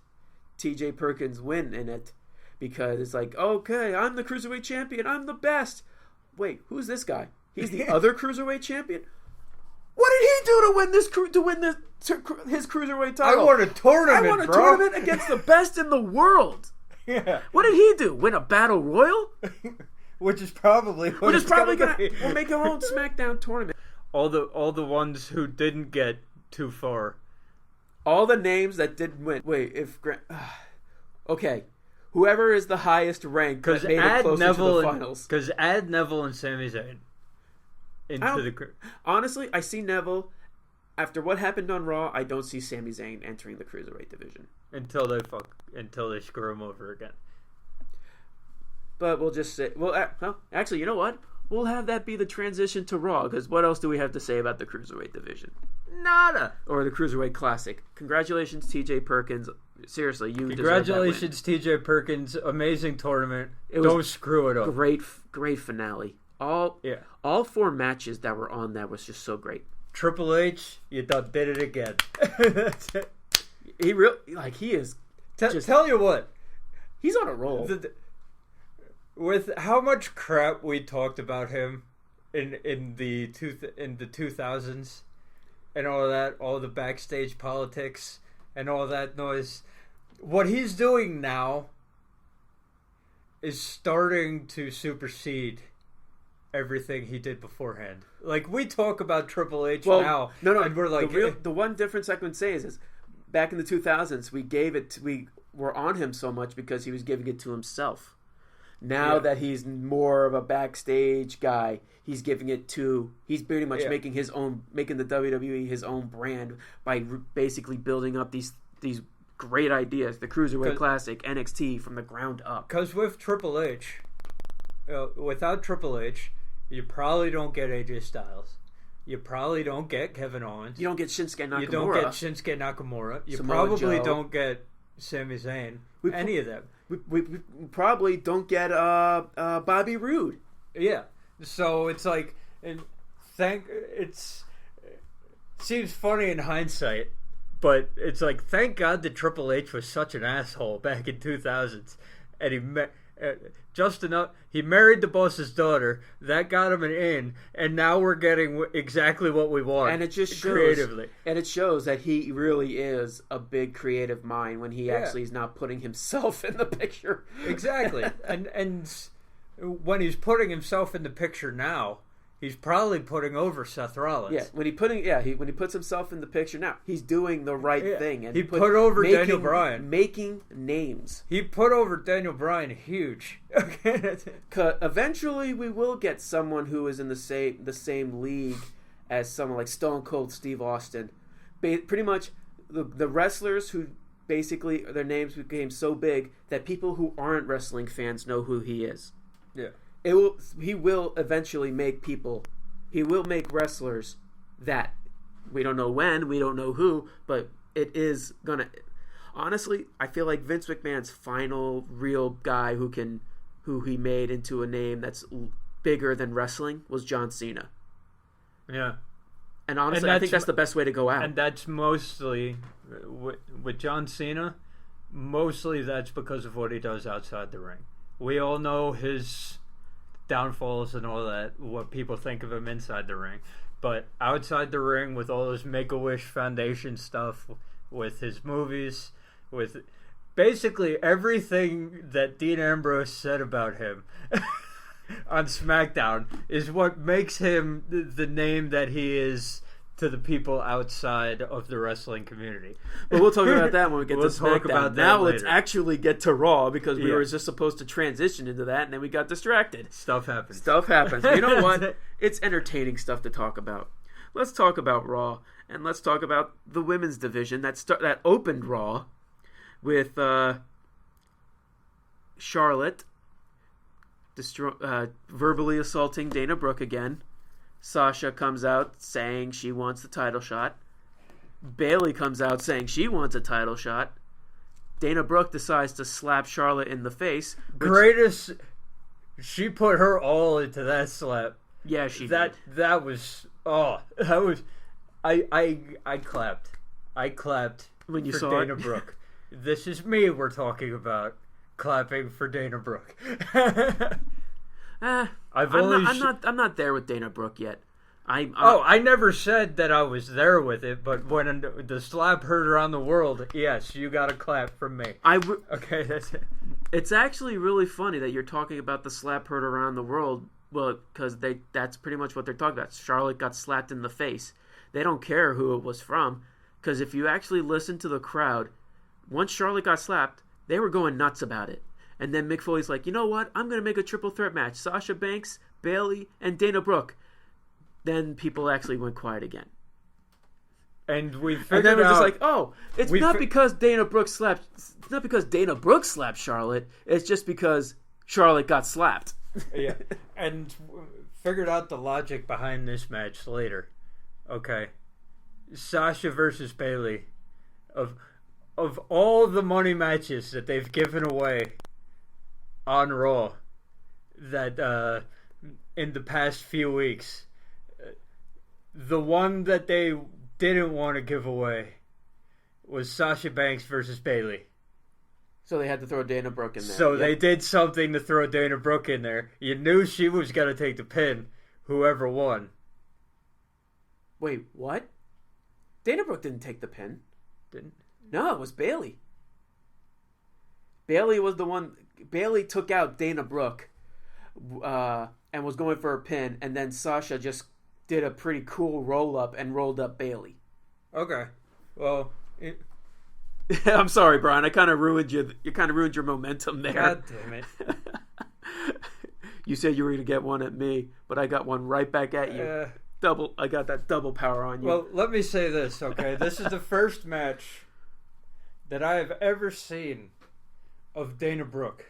T.J. Perkins' win in it because it's like, okay, I'm the Cruiserweight Champion. I'm the best. Wait, who's this guy? He's the other Cruiserweight Champion. What did he do to win his Cruiserweight title? I won a tournament, tournament against the best in the world. Yeah. What did he do? Win a battle royal? Which is probably We'll make our own SmackDown tournament. All the ones who didn't get too far. All the names that didn't win. Wait, okay. Whoever is the highest rank that made it closer to the finals. Because add Neville and Sami Zayn into the... Honestly, I see Neville. After what happened on Raw, I don't see Sami Zayn entering the Cruiserweight division. Until they screw him over again. But we'll just say... Well, actually, you know what? We'll have that be the transition to Raw, because what else do we have to say about the Cruiserweight division? Nada! Or the Cruiserweight Classic. Congratulations, TJ Perkins. Seriously, you Congratulations, TJ Perkins. Amazing tournament. Don't screw it up. Great finale. All 4 matches that were on that was just so great. Triple H, you did it again. That's it. He is. Tell you what, he's on a roll. With how much crap we talked about him in the 2000s and all that, all the backstage politics and all that noise, what he's doing now is starting to supersede everything he did beforehand. Like, we talk about Triple H now, and we're like... The one difference I can say is back in the 2000s, we were on him so much because he was giving it to himself. Now that he's more of a backstage guy, he's giving it to... He's pretty much making the WWE his own brand by basically building up these great ideas, the Cruiserweight Classic, NXT, from the ground up. Because with Triple H, without Triple H, you probably don't get AJ Styles. You probably don't get Kevin Owens. You don't get Shinsuke Nakamura. You don't get Shinsuke Nakamura. You Samoa probably Joe. Don't get Sami Zayn. Any of them. We probably don't get Bobby Roode. Yeah. So it's like, seems funny in hindsight, but it's like, thank God that Triple H was such an asshole back in 2000s, and he married the boss's daughter. That got him an in, and now we're getting exactly what we want. And it just shows creatively. And it shows that he really is a big creative mind when he actually is not putting himself in the picture. Exactly. and when he's putting himself in the picture now, he's probably putting over Seth Rollins. Yeah, when he puts himself in the picture now, he's doing the right thing. And he put over Daniel Bryan. Making names. He put over Daniel Bryan huge. Eventually, we will get someone who is in the same league as someone like Stone Cold Steve Austin. Pretty much the wrestlers who basically their names became so big that people who aren't wrestling fans know who he is. Yeah. He will eventually make people. He will make wrestlers that we don't know when, we don't know who, but it is gonna. Honestly, I feel like Vince McMahon's final real guy who he made into a name that's bigger than wrestling was John Cena. Yeah, and honestly, I think that's the best way to go out. And that's mostly with John Cena. Mostly that's because of what he does outside the ring. We all know his downfalls and all that, what people think of him inside the ring, but outside the ring, with all his Make-A-Wish Foundation stuff, with his movies, with basically everything that Dean Ambrose said about him on SmackDown is what makes him the name that he is to the people outside of the wrestling community. But we'll talk about that when we get to SmackDown. Talk about that now later. Let's actually get to Raw, because we were just supposed to transition into that, and then we got distracted. Stuff happens. You know what? It's entertaining stuff to talk about. Let's talk about Raw, and let's talk about the women's division that opened Raw with Charlotte verbally assaulting Dana Brooke again. Sasha comes out saying she wants the title shot. Bayley comes out saying she wants a title shot. Dana Brooke decides to slap Charlotte in the face. Greatest. She put her all into that slap. Yeah, she did. That was. Oh, that was. I clapped. I clapped when you for saw Dana Brooke. This is me we're talking about. Clapping for Dana Brooke. I'm not there with Dana Brooke yet. I never said that I was there with it, but when the slap heard around the world, yes, you got a clap from me. Okay, that's it. It's actually really funny that you're talking about the slap heard around the world. Well, because that's pretty much what they're talking about. Charlotte got slapped in the face. They don't care who it was from, because if you actually listen to the crowd, once Charlotte got slapped, they were going nuts about it. And then Mick Foley's like, you know what? I'm going to make a triple threat match. Sasha Banks, Bayley, and Dana Brooke. Then people actually went quiet again. And we figured and then we're out, just like, oh, it's not because Dana Brooke slapped. It's not because Dana Brooke slapped Charlotte. It's just because Charlotte got slapped. Yeah, and figured out the logic behind this match later. Okay, Sasha versus Bayley, of all the money matches that they've given away on Raw, that in the past few weeks, the one that they didn't want to give away was Sasha Banks versus Bayley. So they had to throw Dana Brooke in there. So they did something to throw Dana Brooke in there. You knew she was going to take the pin, whoever won. Wait, what? Dana Brooke didn't take the pin. Didn't? No, it was Bayley. Bayley was the one. Bayley took out Dana Brooke and was going for a pin, and then Sasha just did a pretty cool roll-up and rolled up Bayley. Okay. Well... I'm sorry, Brian. I kind of ruined you. You kind of ruined your momentum there. God damn it! You said you were going to get one at me, but I got one right back at you. Double. I got that double power on you. Well, let me say this, okay? This is the first match that I have ever seen of Dana Brooke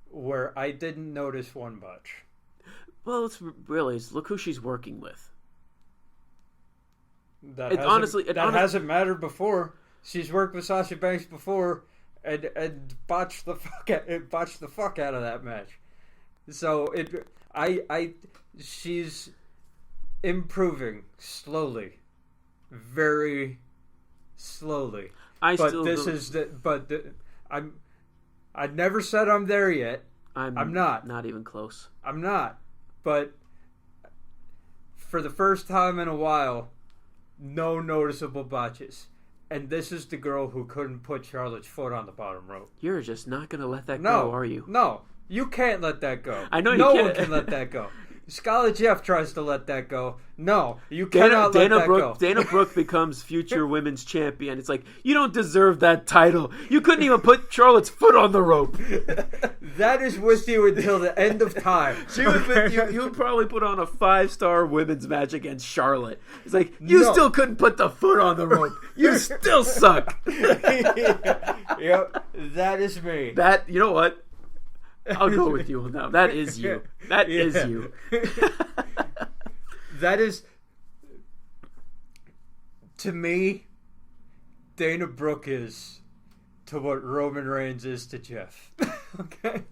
where I didn't notice one botch. Well, it's really look who she's working with. That hasn't mattered before. She's worked with Sasha Banks before, and botched the fuck out of that match. So she's improving slowly, very slowly. I never said I'm there yet. I'm not. Not even close. I'm not. But for the first time in a while, no noticeable botches. And this is the girl who couldn't put Charlotte's foot on the bottom rope. You're just not going to let that go, are you? No. You can't let that go. I know you can't. No one can let that go. Scarlett Jeff tries to let that go. No, you cannot let that go. Dana Brooke becomes future women's champion. It's like, you don't deserve that title. You couldn't even put Charlotte's foot on the rope. That is with you until the end of time. She was with you. You would probably put on a 5-star women's match against Charlotte. It's like, you still couldn't put the foot on the rope. You still suck. Yep, that is me. You know what? I'll go with you now. That is you. That is you. That is, to me, Dana Brooke is to what Roman Reigns is to Jeff. Okay?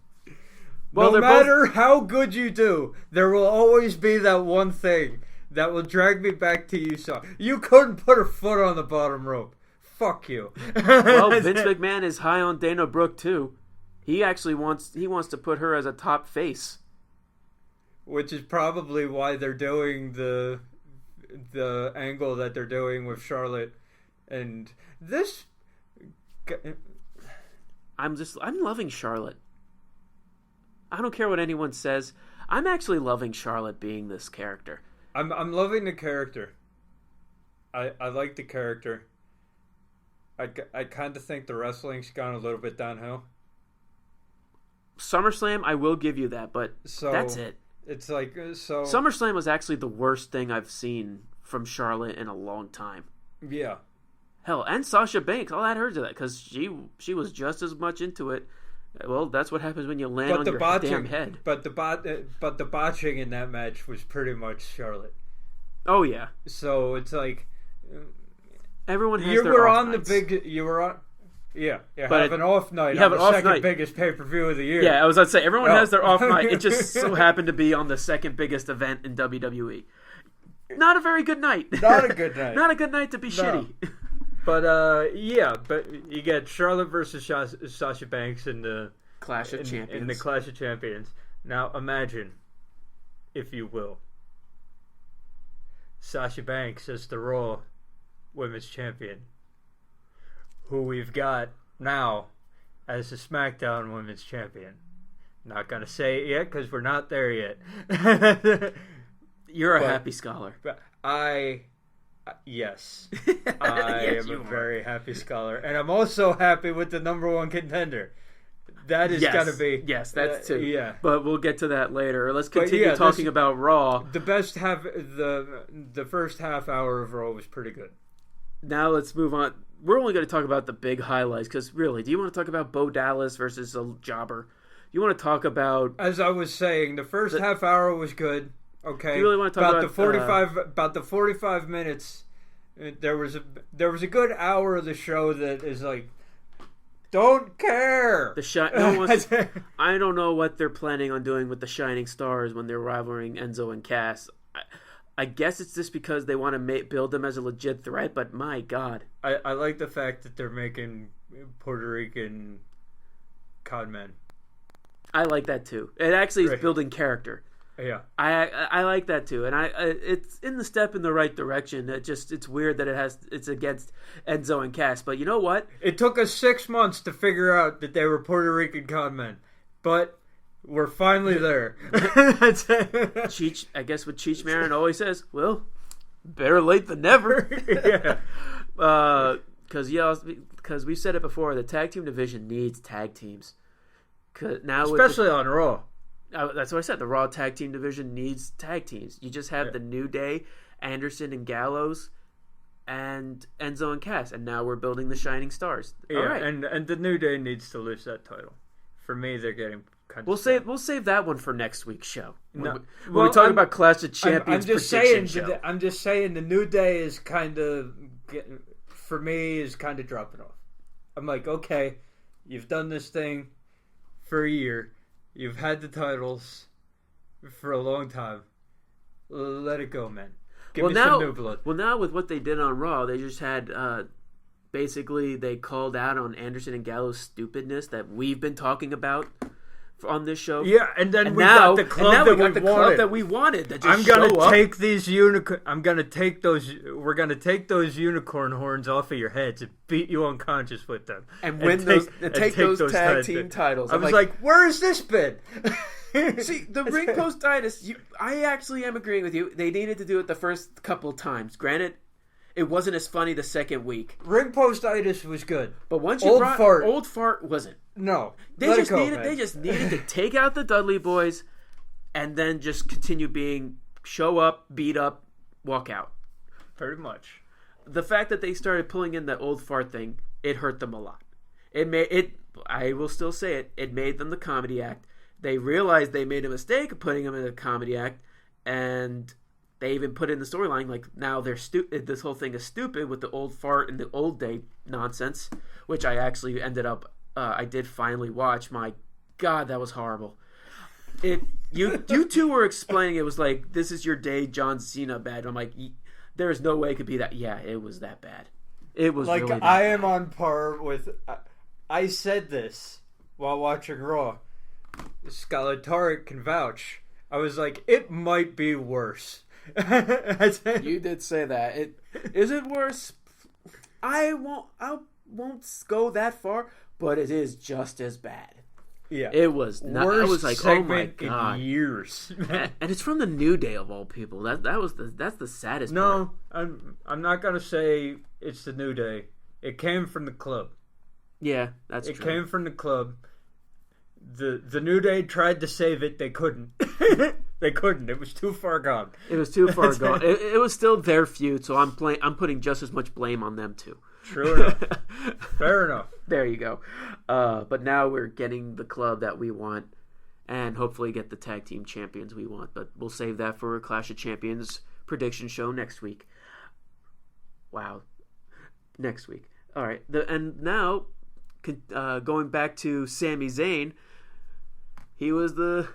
Well, no matter how good you do, there will always be that one thing that will drag me back to you. So you couldn't put her foot on the bottom rope. Fuck you. Well, Vince McMahon is high on Dana Brooke too. He actually wants to put her as a top face, which is probably why they're doing the angle that they're doing with Charlotte. And this, I'm loving Charlotte. I don't care what anyone says. I'm actually loving Charlotte being this character. I'm loving the character. I like the character. I kind of think the wrestling's gone a little bit downhill. SummerSlam, I will give you that, but that's it. It's like so. SummerSlam was actually the worst thing I've seen from Charlotte in a long time. Yeah. Hell, and Sasha Banks, I'll add her to that because she was just as much into it. Well, that's what happens when you land on your damn head. But the botching in that match was pretty much Charlotte. Oh yeah. So it's like everyone has their off nights. You were on. Yeah, but have an off night. You have on an the off second night. Biggest pay-per-view of the year. Yeah, I was about to say everyone has their off night. It just so happened to be on the second biggest event in WWE. Not a very good night. Not a good night. Not a good night to be shitty. But but you get Charlotte versus Sasha Banks in the Clash of Champions. In the Clash of Champions. Now imagine, if you will, Sasha Banks as the Raw Women's Champion, who we've got now as the SmackDown Women's Champion. Not gonna say it yet because we're not there yet. You're a happy scholar. Yes, I am a very happy scholar, and I'm also happy with the number one contender. That is gonna be that's too. Yeah, but we'll get to that later. Let's continue talking about Raw. The first half hour of Raw was pretty good. Now let's move on. We're only going to talk about the big highlights because really, do you want to talk about Bo Dallas versus a jobber? You want to talk about? As I was saying, the first half hour was good. Okay, do you really want to talk about the 45 minutes? There was a good hour of the show that is like, don't care. I don't know what they're planning on doing with the Shining Stars when they're rivaling Enzo and Cass. I guess it's just because they want to build them as a legit threat, but my God. I like the fact that they're making Puerto Rican con men. I like that too. It actually is building character. Yeah, I like that too, and it's in the step in the right direction. It's weird that it's against Enzo and Cass, but you know what? It took us 6 months to figure out that they were Puerto Rican con men, but we're finally there. Cheech, I guess what Cheech Marin always says, well, better late than never. Yeah, because we've said it before, the tag team division needs tag teams. Especially on Raw. That's what I said. The Raw tag team division needs tag teams. You just have the New Day, Anderson and Gallows, and Enzo and Cass, and now we're building the Shining Stars. Yeah, right. and the New Day needs to lose that title. For me, they're getting kind of. We'll save that one for next week's show. When we talk about Clash of Champions. I'm just saying the New Day is kind of for me is kind of dropping off. I'm like, okay, you've done this thing for a year. You've had the titles for a long time. Let it go, man. Give me some new blood. Well, now with what they did on Raw, they just had basically they called out on Anderson and Gallows' stupidness that we've been talking about on this show. Yeah, and then we got the club that we wanted. That just I'm gonna take these unicorn. I'm gonna take those. We're gonna take those unicorn horns off of your heads and beat you unconscious with them, and take those tag team titles. I was like, where has this been? See, the ring post-itis. I actually am agreeing with you. They needed to do it the first couple of times. Granted, it wasn't as funny the second week. Ring post-itis was good, but once you Old Fart wasn't. No, they just needed to take out the Dudley Boys, and then just continue show up, beat up, walk out. Pretty much. The fact that they started pulling in that Old Fart thing, it hurt them a lot. I will still say it. It made them the comedy act. They realized they made a mistake of putting him in a comedy act, and they even put in the storyline like now they're stupid. This whole thing is stupid with the Old Fart and the old day nonsense, which I actually ended up. I did finally watch. My God, that was horrible. You two were explaining it was like this is your day, John Cena bad. I'm like, there is no way it could be that. Yeah, it was that bad. It was like really that I bad. am on par with. I said this while watching Raw. Scarlett Tarek can vouch. I was like, it might be worse. You did say that. Is it worse? I won't go that far, but it is just as bad. Yeah, it was. I was like, oh my God, in years, and it's from the New Day of all people. That's the saddest. No, part. I'm not gonna say it's the New Day. It came from the club. Yeah, that's true. It true. came from the club. The New Day tried to save it. They couldn't. They couldn't. It was too far gone. It was too far gone. It was still their feud, so I'm putting just as much blame on them too. True enough. Fair enough. There you go. But now we're getting the club that we want, and hopefully get the tag team champions we want. But we'll save that for a Clash of Champions prediction show next week. Wow, next week. All right. And now, going back to Sami Zayn, he was the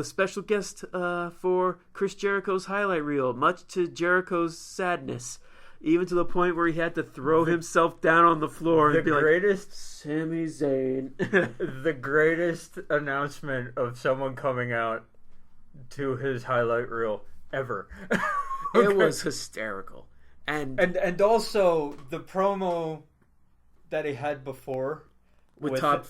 special guest for Chris Jericho's highlight reel, much to Jericho's sadness. Even to the point where he had to throw himself down on the floor and be like, Sami Zayn. The greatest announcement of someone coming out to his highlight reel ever. It was hysterical. And also the promo that he had before with Tom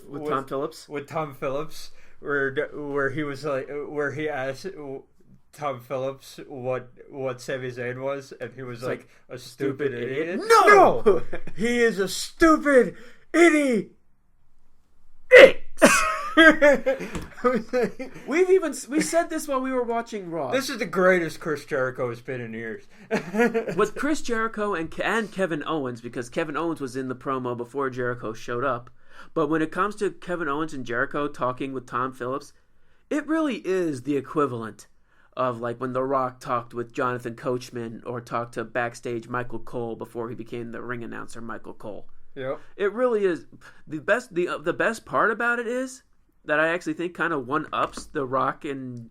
Phillips. With Tom Phillips, where he was like, where he asked Tom Phillips what Sami Zayn was, and he was like a stupid idiot. No! He is a stupid idiot. We said this while we were watching Raw. This is the greatest Chris Jericho has been in years. With Chris Jericho and Kevin Owens, because Kevin Owens was in the promo before Jericho showed up. But when it comes to Kevin Owens and Jericho talking with Tom Phillips, it really is the equivalent of like when The Rock talked with Jonathan Coachman or talked to backstage Michael Cole before he became the ring announcer Michael Cole. Yep. It really is the best. The best part about it is that I actually think kind of one-ups The Rock and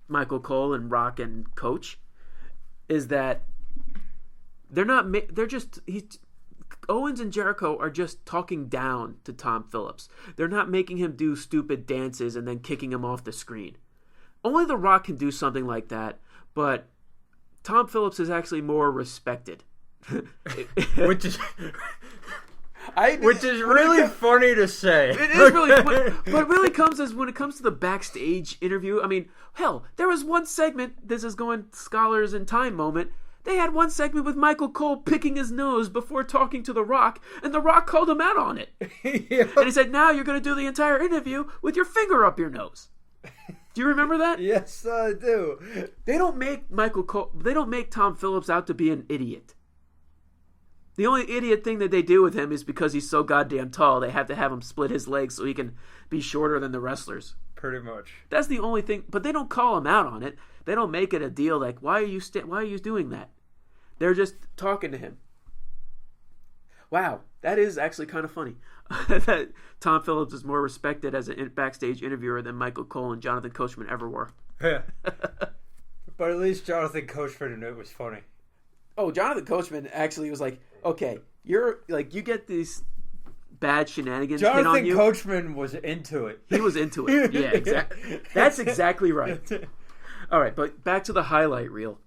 Michael Cole and Rock and Coach is that they're not. They're just Owens and Jericho are just talking down to Tom Phillips. They're not making him do stupid dances and then kicking him off the screen. Only The Rock can do something like that, but Tom Phillips is actually more respected. Which is really funny to say. It is really, but it really comes as when it comes to the backstage interview. I mean, hell, there was one segment. This is going scholars in time moment. They had one segment with Michael Cole picking his nose before talking to The Rock, and The Rock called him out on it. Yep. And he said, "Now you're going to do the entire interview with your finger up your nose." Do you remember that? Yes, I do. They don't make Tom Phillips out to be an idiot. The only idiot thing that they do with him is because he's so goddamn tall, they have to have him split his legs so he can be shorter than the wrestlers. Pretty much. That's the only thing. But they don't call him out on it. They don't make it a deal like, why are you doing that? They're just talking to him. Wow, that is actually kind of funny. That Tom Phillips is more respected as a backstage interviewer than Michael Cole and Jonathan Coachman ever were. Yeah. But at least Jonathan Coachman knew it was funny. Oh, Jonathan Coachman actually was like, okay, you get these bad shenanigans hit on you. Jonathan Coachman was into it. He was into it. Yeah, exactly. That's exactly right. All right, but back to the highlight reel.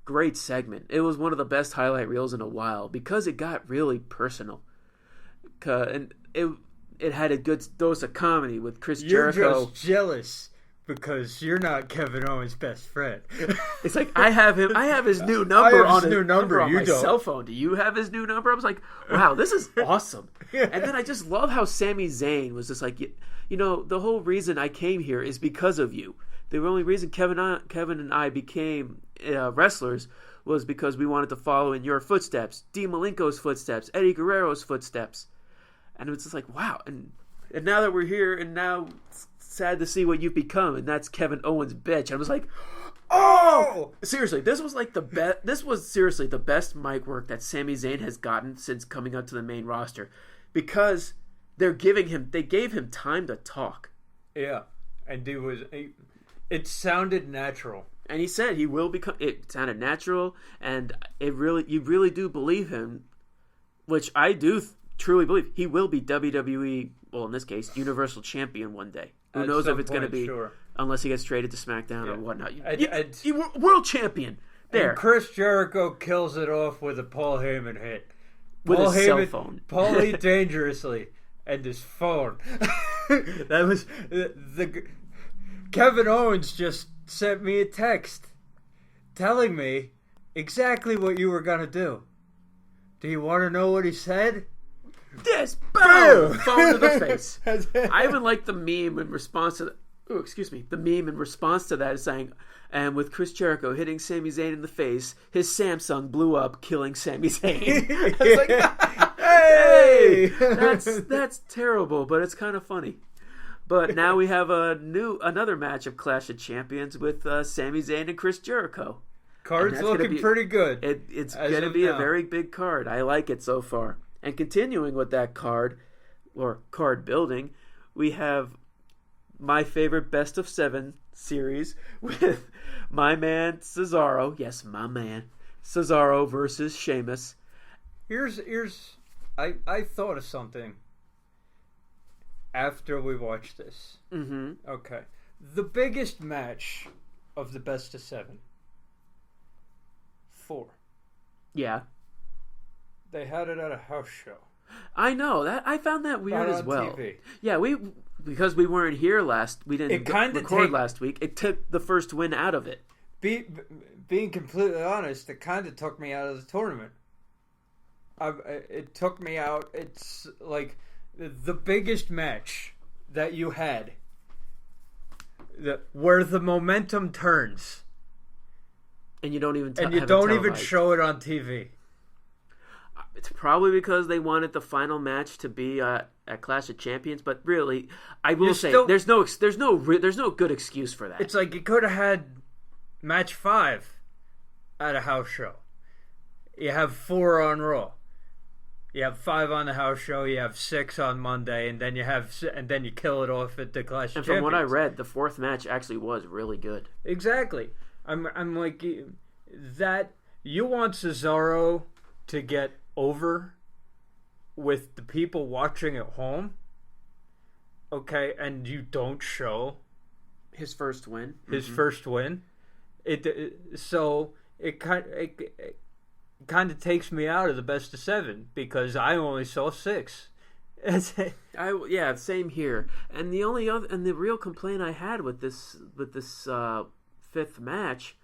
Great segment. It was one of the best highlight reels in a while because it got really personal. And it had a good dose of comedy with Chris Jericho. You're just jealous because you're not Kevin Owens' best friend. It's like I have his new number on my don't. cell phone. Do you have his new number? I was like, wow, this is awesome. And then I just love how Sami Zayn was just like, the whole reason I came here is because of you. The only reason Kevin and I became wrestlers was because we wanted to follow in your footsteps, Dean Malenko's footsteps, Eddie Guerrero's footsteps. And it was just like, wow. And now that we're here, and now it's sad to see what you've become, and that's Kevin Owens' bitch. I was like, oh! Seriously, this was like the best. This was seriously the best mic work that Sami Zayn has gotten since coming up to the main roster, because they gave him time to talk. Yeah, and it sounded natural. And he said he will become. It sounded natural, and you really do believe him, which I do truly believe. He will be WWE, well, in this case, Universal Champion one day. Who knows if it's going to be, unless he gets traded to Smackdown or whatnot. World Champion. There. And Chris Jericho kills it off with a Paul Heyman hit. With his cell phone. Paulie dangerously. And his phone. That was the Kevin Owens just sent me a text telling me exactly what you were going to do. Do you want to know what he said? This boom! Phone to the face. I even like the meme in response to the meme in response to that is saying, and with Chris Jericho hitting Sami Zayn in the face, his Samsung blew up, killing Sami Zayn. I was like, hey! That's terrible, but it's kind of funny. But now we have another match of Clash of Champions with Sami Zayn and Chris Jericho. Card's looking pretty good. It's going to be a very big card. I like it so far. And continuing with that card, or card building, we have my favorite Best of 7 series with my man Cesaro. Yes, my man. Cesaro versus Sheamus. I thought of something after we watched this. Mm-hmm. Okay. The biggest match of the Best of 7. 4. Yeah. They had it at a house show. I know that. I found that weird Not as on well. TV. Yeah, because we weren't here we didn't record last week. It took the first win out of it. Being completely honest, it kind of took me out of the tournament. It took me out. It's like the biggest match that you had, where the momentum turns, and you don't even show it on TV. It's probably because they wanted the final match to be at Clash of Champions, but really, I will say there's no good excuse for that. It's like you could have had match 5 at a house show. You have 4 on Raw. You have 5 on the house show. You have 6 on Monday, and then you kill it off at the Clash of Champions. And from what I read, the 4th match actually was really good. Exactly. I'm like that. You want Cesaro to get over with the people watching at home, okay, and you don't show his first win. First win. It kind of takes me out of the best of 7 because I only saw 6. Same here. And the real complaint I had with this 5th match,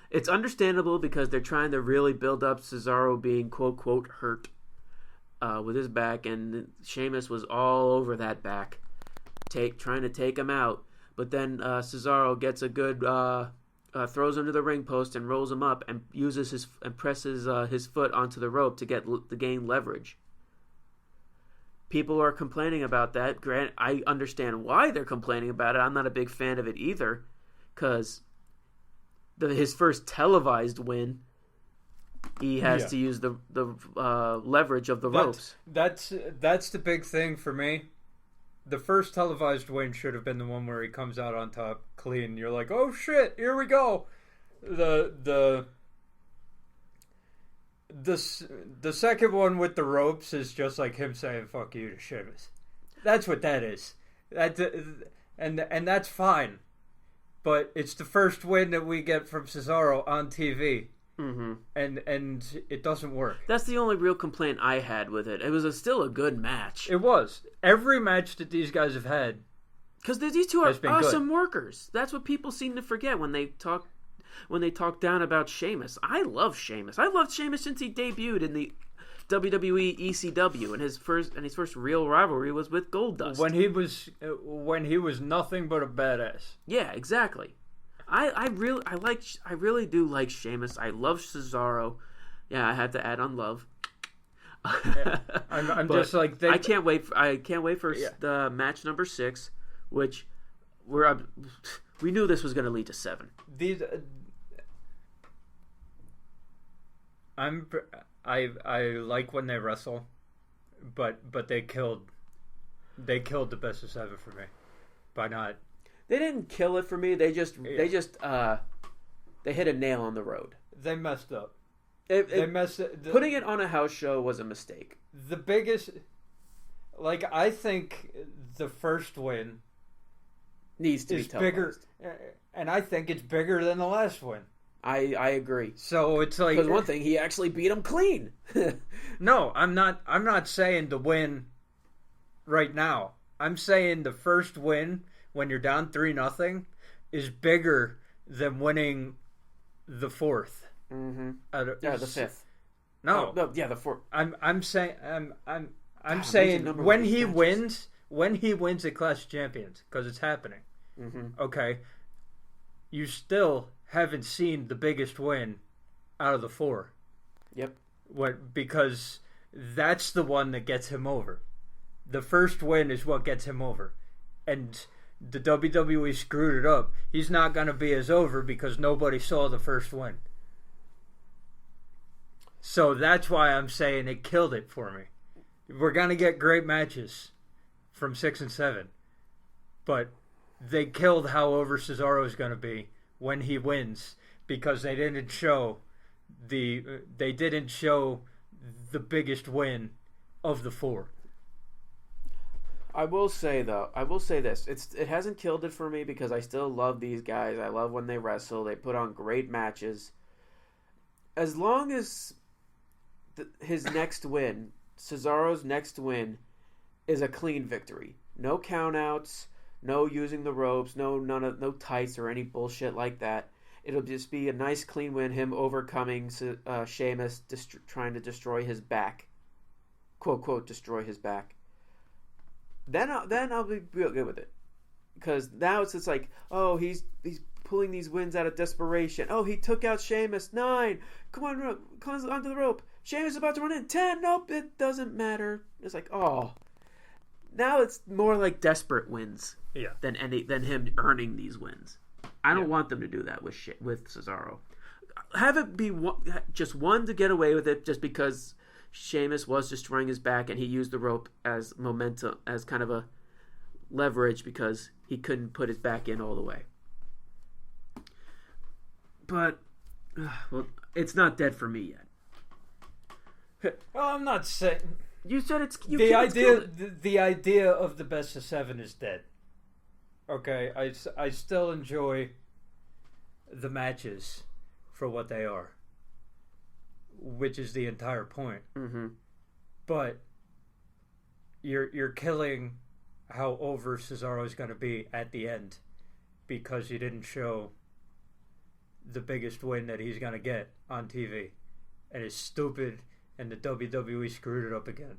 it's understandable because they're trying to really build up Cesaro being quote hurt with his back, and Sheamus was all over that back, trying to take him out. But then Cesaro gets a good throws under the ring post and rolls him up and presses his foot onto the rope to gain leverage. People are complaining about that. Grant, I understand why they're complaining about it. I'm not a big fan of it either, because his first televised win, he has to use the leverage of the ropes. That's the big thing for me. The first televised win should have been the one where he comes out on top clean. You're like, oh shit, here we go. The second one with the ropes is just like him saying "fuck you" to Sheamus. That's what that is. And that's fine. But it's the first win that we get from Cesaro on TV. Mm-hmm. And it doesn't work. That's the only real complaint I had with it. It was still a good match. It was. Every match that these guys have had, because these two are awesome workers. That's what people seem to forget when they talk down about Sheamus. I love Sheamus. I loved Sheamus since he debuted in the WWE ECW, and his first real rivalry was with Goldust. When he was nothing but a badass. Yeah, exactly. I really do like Sheamus. I love Cesaro. Yeah, I had to add on love. I'm just like I can't wait for the match number 6, which we knew this was going to lead to 7. I like when they wrestle, but they killed the best of 7 for me by not. They didn't kill it for me. They just hit a nail on the road. They messed up. Putting it on a house show was a mistake. The biggest, I think the first win needs to be bigger, and I think it's bigger than the last win. I agree. So it's like, because one thing, he actually beat him clean. No, I'm not saying the win right now. I'm saying the first win when you're down 3-0 is bigger than winning the 4th. Mm-hmm. The 5th. No, the 4th. I'm saying when he wins at Clash of Champions, because it's happening. Mm-hmm. Okay, you still haven't seen the biggest win out of the 4. Yep. Because that's the one that gets him over. The first win is what gets him over, and the WWE screwed it up. He's not going to be as over because nobody saw the first win. So that's why I'm saying it killed it for me. We're going to get great matches from 6 and 7, but they killed how over Cesaro is going to be when he wins because they didn't show the biggest win of the 4. I will say this. It hasn't killed it for me because I still love these guys. I love when they wrestle. They put on great matches. As long as his next win, Cesaro's next win, is a clean victory. No countouts, no using the ropes, no tights or any bullshit like that. It'll just be a nice clean win. Him overcoming Sheamus, trying to destroy his back, quote quote, destroy his back. Then I'll be real good with it, because now it's just like, oh, he's pulling these wins out of desperation. Oh, he took out Sheamus. 9. Come on, comes onto the rope. Sheamus is about to run in. 10. Nope, it doesn't matter. It's like, oh. Now it's more like desperate wins. Yeah. Than him earning these wins. I don't want them to do that with Cesaro. Have it be just one to get away with it, just because Sheamus was destroying his back and he used the rope as momentum, as kind of a leverage, because he couldn't put his back in all the way. But, well, it's not dead for me yet. Well, I'm not saying... You said it's... The idea of the best of 7 is dead. Okay, I still enjoy the matches for what they are, which is the entire point. Mm-hmm. But you're killing how over Cesaro is going to be at the end, because you didn't show the biggest win that he's going to get on TV. And it's stupid, and the WWE screwed it up again.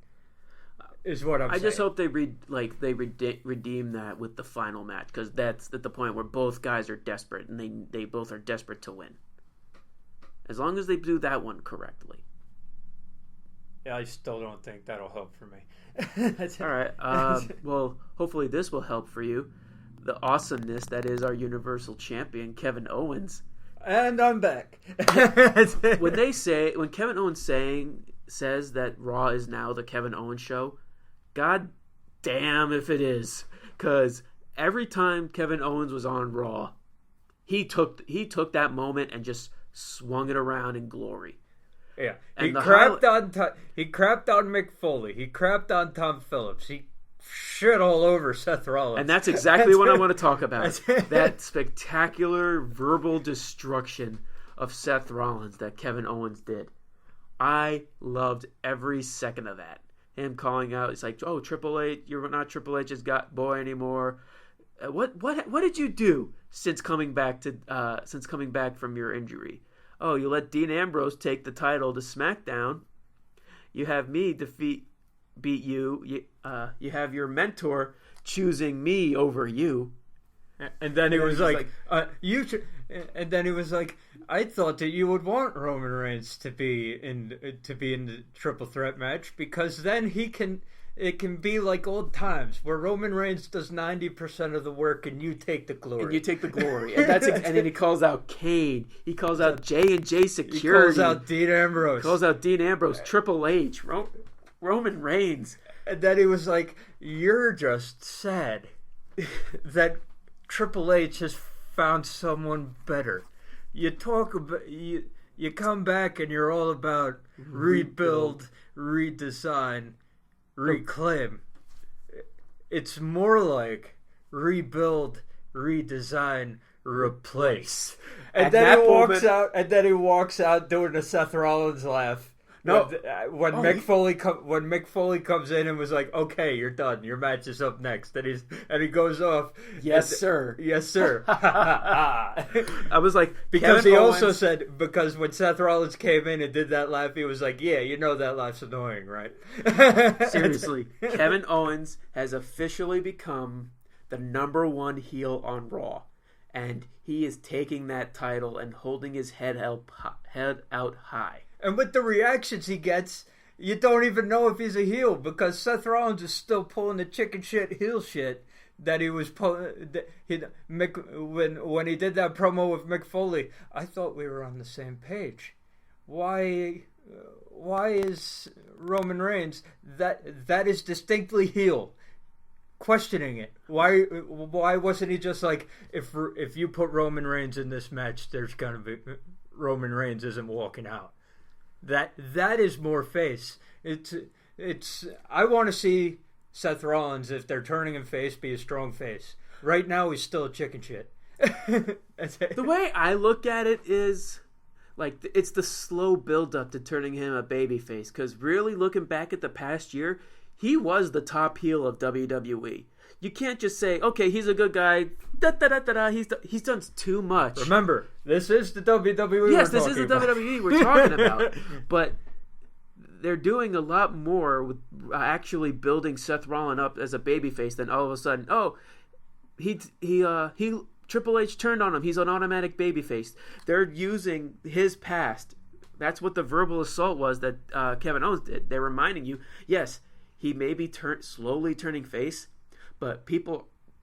Is what I'm saying. I just hope they redeem that with the final match, because that's at the point where both guys are desperate, and they both are desperate to win. As long as they do that one correctly. Yeah, I still don't think that'll help for me. All right. Well, hopefully this will help for you. The awesomeness that is our Universal Champion, Kevin Owens. And I'm back. when Kevin Owens says that Raw is now the Kevin Owens show, god damn if it is. Because every time Kevin Owens was on Raw, he took that moment and just swung it around in glory. Yeah, he crapped on Mick Foley. He crapped on Tom Phillips. He shit all over Seth Rollins. And that's exactly what I want to talk about. That spectacular verbal destruction of Seth Rollins that Kevin Owens did. I loved every second of that. Him calling out, it's like, oh, Triple H, you're not Triple H's boy anymore. What did you do since coming back from your injury? Oh, you let Dean Ambrose take the title to SmackDown. You have me beat you. You have your mentor choosing me over you. And then he was like, and then he was like, I thought that you would want Roman Reigns to be in the triple threat match, because then it can be like old times where Roman Reigns does 90% of the work and you take the glory. And and then he calls out Kane. He calls out J&J Security. He calls out Dean Ambrose. Triple H. Roman Reigns. And then he was like, you're just sad that Triple H has found someone better. You talk about you come back and you're all about rebuild, redesign, reclaim. It's more like rebuild, redesign, replace. And then he walks out doing the Seth Rollins laugh. No, when Mick Foley comes in and was like, "Okay, you're done. Your match is up next," and he goes off. Yes, sir. Yes, sir. I was like, because Kevin Owens also said, because when Seth Rollins came in and did that laugh, he was like, "Yeah, you know that laugh's annoying, right?" Seriously, Kevin Owens has officially become the #1 heel on Raw, and he is taking that title and holding his head out high. And with the reactions he gets, you don't even know if he's a heel, because Seth Rollins is still pulling the chicken shit heel shit that he was pulling. When he did that promo with Mick Foley, I thought we were on the same page. Why is Roman Reigns that is distinctly heel? Questioning it. Why wasn't he just like, if you put Roman Reigns in this match, there's gonna be Roman Reigns isn't walking out. That is more face. It's I want to see Seth Rollins, if they're turning him face, be a strong face. Right now he's still a chicken shit. The way I look at it is, like it's the slow build up to turning him a babyface. Because really, looking back at the past year, he was the top heel of WWE. You can't just say, okay, he's a good guy. Da, da, da, da, da. He's done too much. Remember, this is the WWE. Yes, this is the WWE we're talking about. But they're doing a lot more with actually building Seth Rollins up as a babyface than all of a sudden, he Triple H turned on him. He's an automatic babyface. They're using his past. That's what the verbal assault was that Kevin Owens did. They're reminding you, yes, he may be slowly turning face, but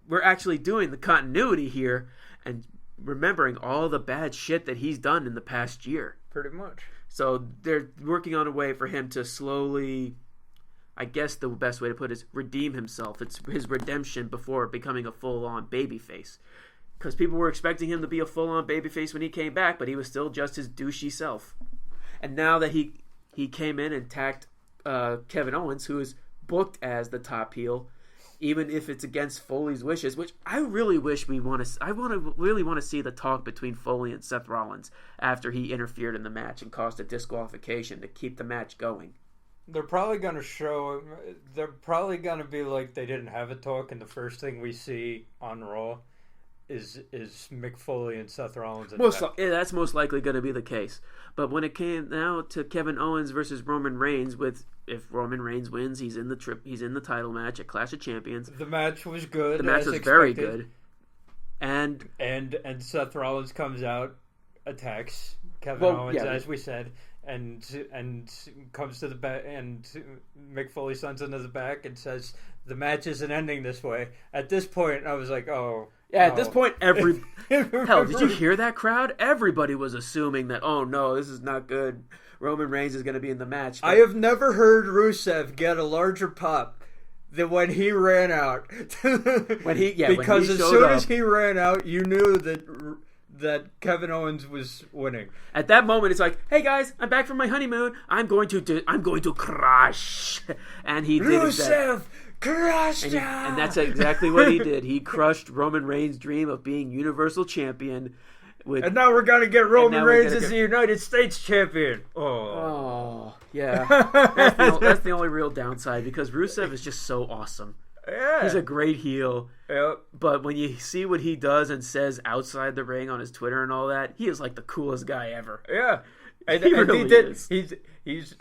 we're actually doing the continuity here and remembering all the bad shit that he's done in the past year. Pretty much. So they're working on a way for him to slowly, I guess the best way to put it is redeem himself. It's his redemption before becoming a full-on babyface. Because people were expecting him to be a full-on babyface when he came back, but he was still just his douchey self. And now that he came in and attacked Kevin Owens, who is booked as the top heel, even if it's against Foley's wishes, which I really wish really want to see the talk between Foley and Seth Rollins after he interfered in the match and caused a disqualification to keep the match going. They're probably going to be like they didn't have a talk, and the first thing we see on Raw is Mick Foley and Seth Rollins. That's most likely going to be the case. But when it came now to Kevin Owens versus Roman Reigns, if Roman Reigns wins, he's in the title match at Clash of Champions. The match was good. The match was very good. And Seth Rollins comes out, attacks Kevin Owens, as we said, and comes to the back, and Mick Foley sends into the back and says, "The match isn't ending this way." At this point, I was like, "Oh." Yeah, at this point, hell, did you hear that crowd? Everybody was assuming that, oh no, this is not good. Roman Reigns is going to be in the match. I have never heard Rusev get a larger pop than when he ran out. Because as soon as he ran out, you knew that Kevin Owens was winning. At that moment, it's like, hey guys, I'm back from my honeymoon. I'm going to crush, and he did Rusev. Crushed him! And that's exactly what he did. He crushed Roman Reigns' dream of being Universal Champion. And now we're going to get Roman Reigns as the United States Champion. Oh yeah. That's the only real downside, because Rusev is just so awesome. Yeah. He's a great heel. Yep. But when you see what he does and says outside the ring on his Twitter and all that, he is like the coolest guy ever. Yeah. And he really is. He's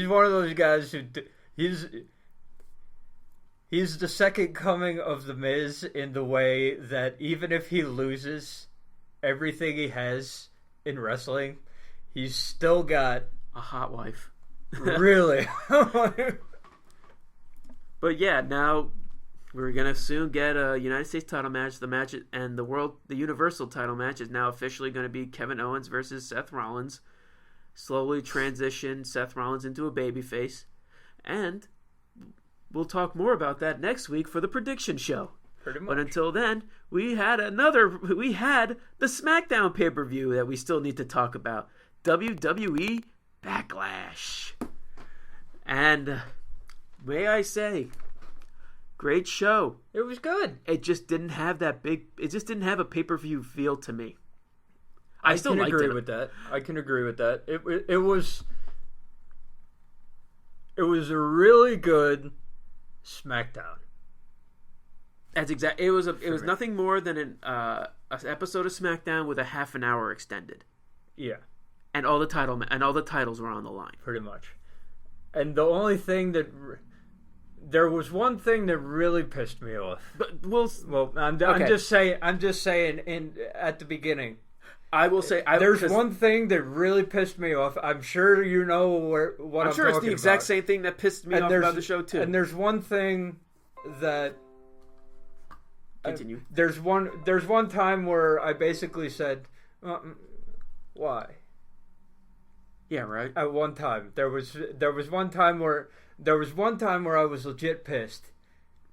one of those guys who... He's the second coming of The Miz in the way that even if he loses everything he has in wrestling, he's still got a hot wife. Really? But yeah, now we're gonna soon get a United States title match. The match and the Universal title match is now officially going to be Kevin Owens versus Seth Rollins. Slowly transition Seth Rollins into a babyface, and we'll talk more about that next week for the prediction show. Pretty much. But until then, we had the Smackdown pay-per-view that we still need to talk about. WWE Backlash. And may I say, great show. It was good. It just didn't have a pay-per-view feel to me. I still liked it. I can agree with that. It was a really good Smackdown. That's exactly. It was nothing more than an episode of Smackdown with a half an hour extended. Yeah, and all the titles were on the line. Pretty much. And the only thing there was one thing that really pissed me off. But I'm just saying. At the beginning, I will say there's one thing that really pissed me off. I'm sure you know what I'm talking about. I'm sure it's the exact same thing that pissed me off about the show too. And there's one thing that continue. There's one time where I basically said, "Why?" Yeah, right. At one time, there was one time where I was legit pissed,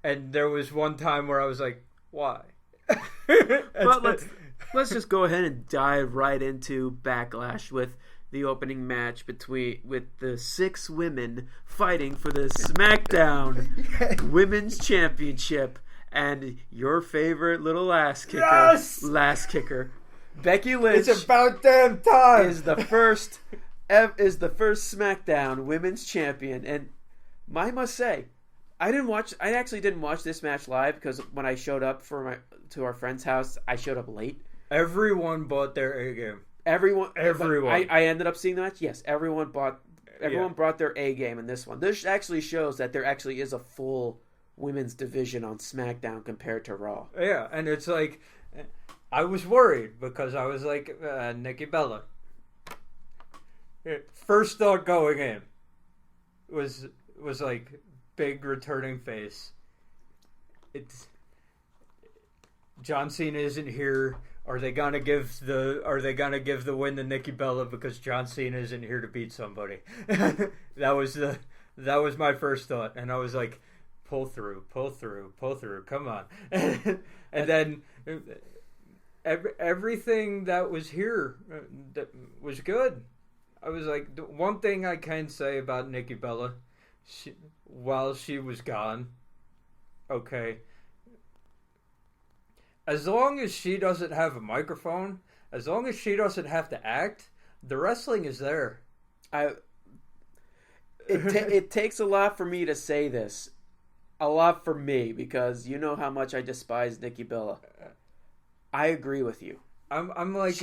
and there was one time where I was like, "Why?" But let's just go ahead and dive right into Backlash with the opening match with the 6 women fighting for the Smackdown Women's Championship, and your favorite little ass kicker. Becky Lynch It's about damn time. is the first SmackDown Women's Champion, and I must say, I actually didn't watch this match live because when I showed up to our friend's house, I showed up late. Everyone bought their A game. Everyone. I ended up seeing the match. Yes, everyone brought their A game in this one. This actually shows that there actually is a full women's division on SmackDown compared to Raw. Yeah, and it's like, I was worried because I was like, Nikki Bella. First thought going in was like big returning face. John Cena isn't here. Are they gonna give the win to Nikki Bella because John Cena isn't here to beat somebody? That was my first thought, and I was like, pull through, come on. And then everything that was here that was good. I was like, the one thing I can say about Nikki Bella, while she was gone, okay, as long as she doesn't have a microphone, as long as she doesn't have to act, the wrestling is there. It takes a lot for me to say this. A lot for me, because you know how much I despise Nikki Bella. I agree with you. I'm like,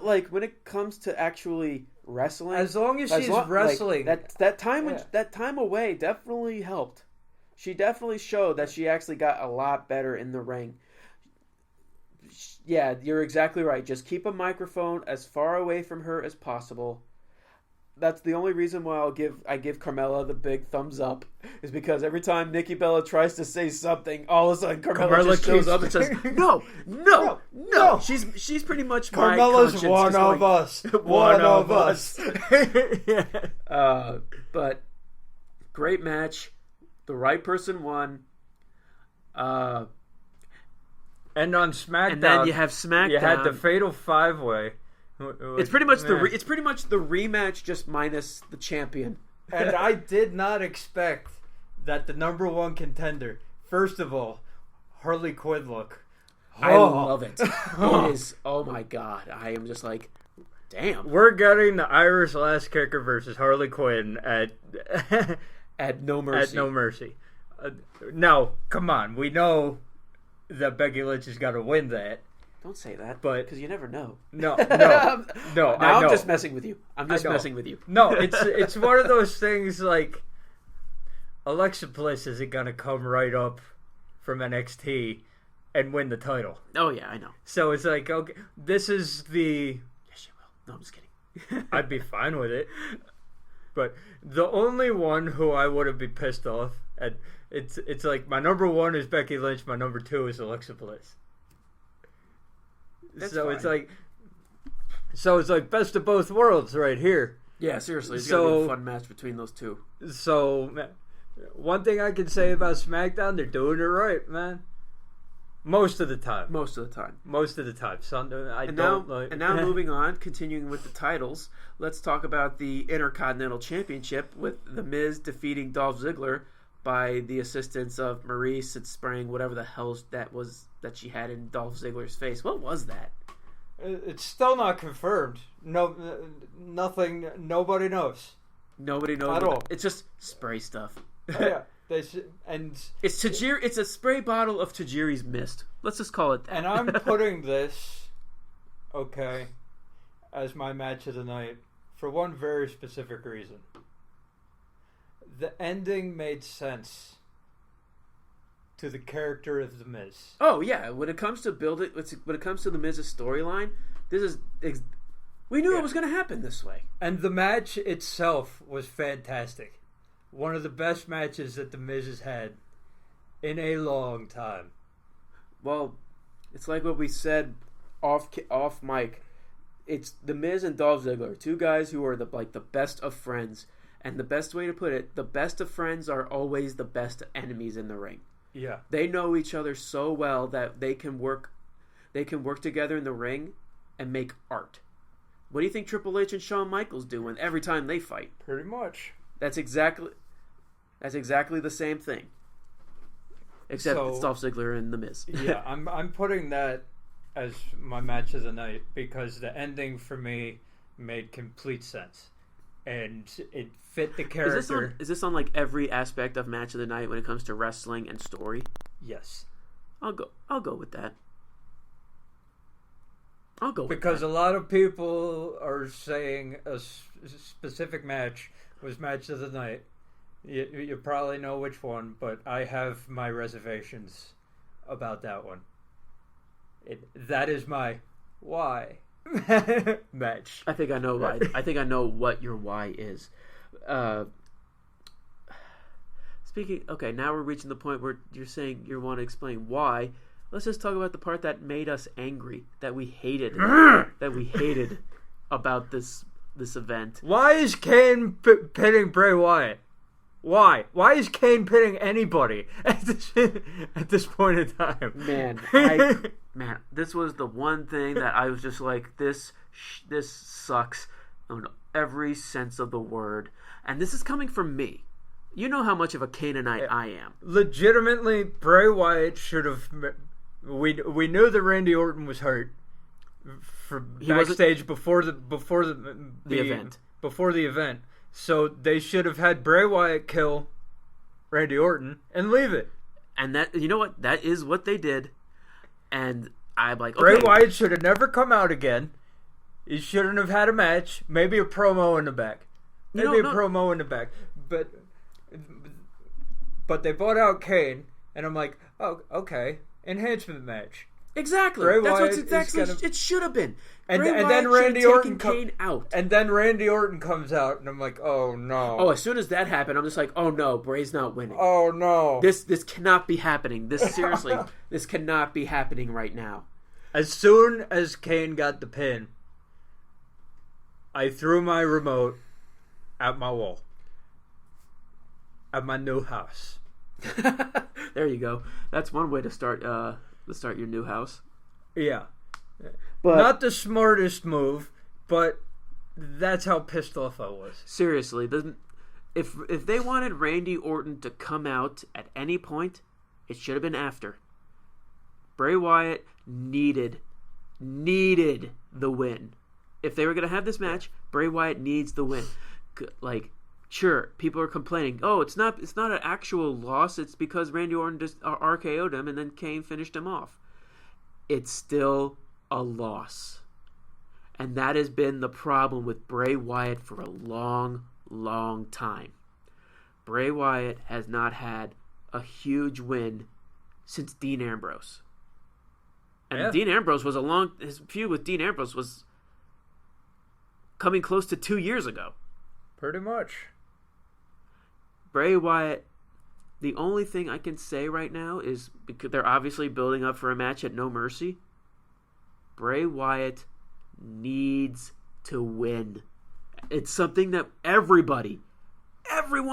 like when it comes to actually wrestling, as long as she's wrestling, like, that time away definitely helped. She definitely showed that she actually got a lot better in the ring. Yeah, you're exactly right. Just keep a microphone as far away from her as possible. That's the only reason why I give Carmella the big thumbs up, is because every time Nikki Bella tries to say something, all of a sudden Carmella just shows up and says, No. She's pretty much Carmella's my one of us. One of us. But great match. The right person won. And on SmackDown, and then you have SmackDown. You had the Fatal 5-Way. It's pretty much the rematch, just minus the champion. And I did not expect that the number one contender. First of all, Harley Quinn look. I love it. It is. Oh my god! I am just like, damn. We're getting the Irish Last Kicker versus Harley Quinn at No Mercy. At No Mercy. Now, come on. We know that Becky Lynch has got to win that. Don't say that, but because you never know. No. I'm just messing with you. I'm just messing with you. No, it's one of those things like Alexa Bliss isn't gonna come right up from NXT and win the title. Oh yeah, I know. So it's like, okay, this is the. Yes, she will. No, I'm just kidding. I'd be fine with it. But the only one who I wouldn't be pissed off at, it's like my number one is Becky Lynch, my number two is Alexa Bliss. That's so fine. it's like best of both worlds right here. Yeah, seriously, it's gonna be a fun match between those two. So, one thing I can say about SmackDown, they're doing it right, man. Most of the time. Sunday, now moving on, continuing with the titles, let's talk about the Intercontinental Championship with The Miz defeating Dolph Ziggler by the assistance of Maurice and spraying whatever the hell that was that she had in Dolph Ziggler's face. What was that? It's still not confirmed. No, nothing. Nobody knows. Nobody knows at all. It's just spray stuff. Yeah, and it's Tajiri. It's a spray bottle of Tajiri's Mist. Let's just call it that. And I'm putting this, okay, as my match of the night for one very specific reason. The ending made sense to the character of The Miz. Oh yeah, when it comes to when it comes to The Miz's storyline, we knew it was going to happen this way. And the match itself was fantastic. One of the best matches that The Miz has had in a long time. Well, it's like what we said off mic. It's The Miz and Dolph Ziggler, two guys who are the best of friends. And the best way to put it, the best of friends are always the best enemies in the ring. Yeah. They know each other so well that they can work together in the ring and make art. What do you think Triple H and Shawn Michaels do every time they fight? Pretty much. That's exactly the same thing. Except it's Dolph Ziggler and The Miz. Yeah, I'm putting that as my match of the night because the ending for me made complete sense. And it fit the character. Is this on like every aspect of match of the night when it comes to wrestling and story? Yes. I'll go with that. Because a lot of people are saying a specific match was match of the night. You probably know which one, but I have my reservations about that one. That is my why match. I think I know why. I think I know what your why is. Okay, now we're reaching the point where you're saying you want to explain why. Let's just talk about the part that made us angry, that we hated about this event. Why is Kane pitting Bray Wyatt? Why? Why is Kane pitting anybody at this point in time? Man, this was the one thing that I was just like, this sucks in every sense of the word. And this is coming from me. You know how much of a Canaanite I am. Legitimately, Bray Wyatt should have... We knew that Randy Orton was hurt for backstage before the event. Before the event. So they should have had Bray Wyatt kill Randy Orton and leave it. And that, you know what? That is what they did. And I'm like, okay. Bray Wyatt should have never come out again. He shouldn't have had a match. Maybe a promo in the back. Promo in the back. But they bought out Kane, and I'm like, oh, okay. Enhancement match. Exactly. That's what exactly it should have been. And then Randy Orton Kane out. And then Randy Orton comes out, and I'm like, oh no. Oh, as soon as that happened, I'm just like, oh no, Bray's not winning. Oh no. This cannot be happening. This cannot be happening right now. As soon as Kane got the pin, I threw my remote at my wall. At my new house. There you go. That's one way to start your new house. Yeah. But not the smartest move, but that's how pissed off I was. Seriously, if they wanted Randy Orton to come out at any point, it should have been after. Bray Wyatt needed the win. If they were going to have this match, Bray Wyatt needs the win. Like, sure, people are complaining. Oh, it's not an actual loss. It's because Randy Orton just RKO'd him and then Kane finished him off. It's still a loss. And that has been the problem with Bray Wyatt for a long, long time. Bray Wyatt has not had a huge win since Dean Ambrose. And Dean Ambrose his feud with Dean Ambrose was coming close to 2 years ago. Pretty much. Bray Wyatt, the only thing I can say right now is, because they're obviously building up for a match at No Mercy, Bray Wyatt needs to win. It's something that everyone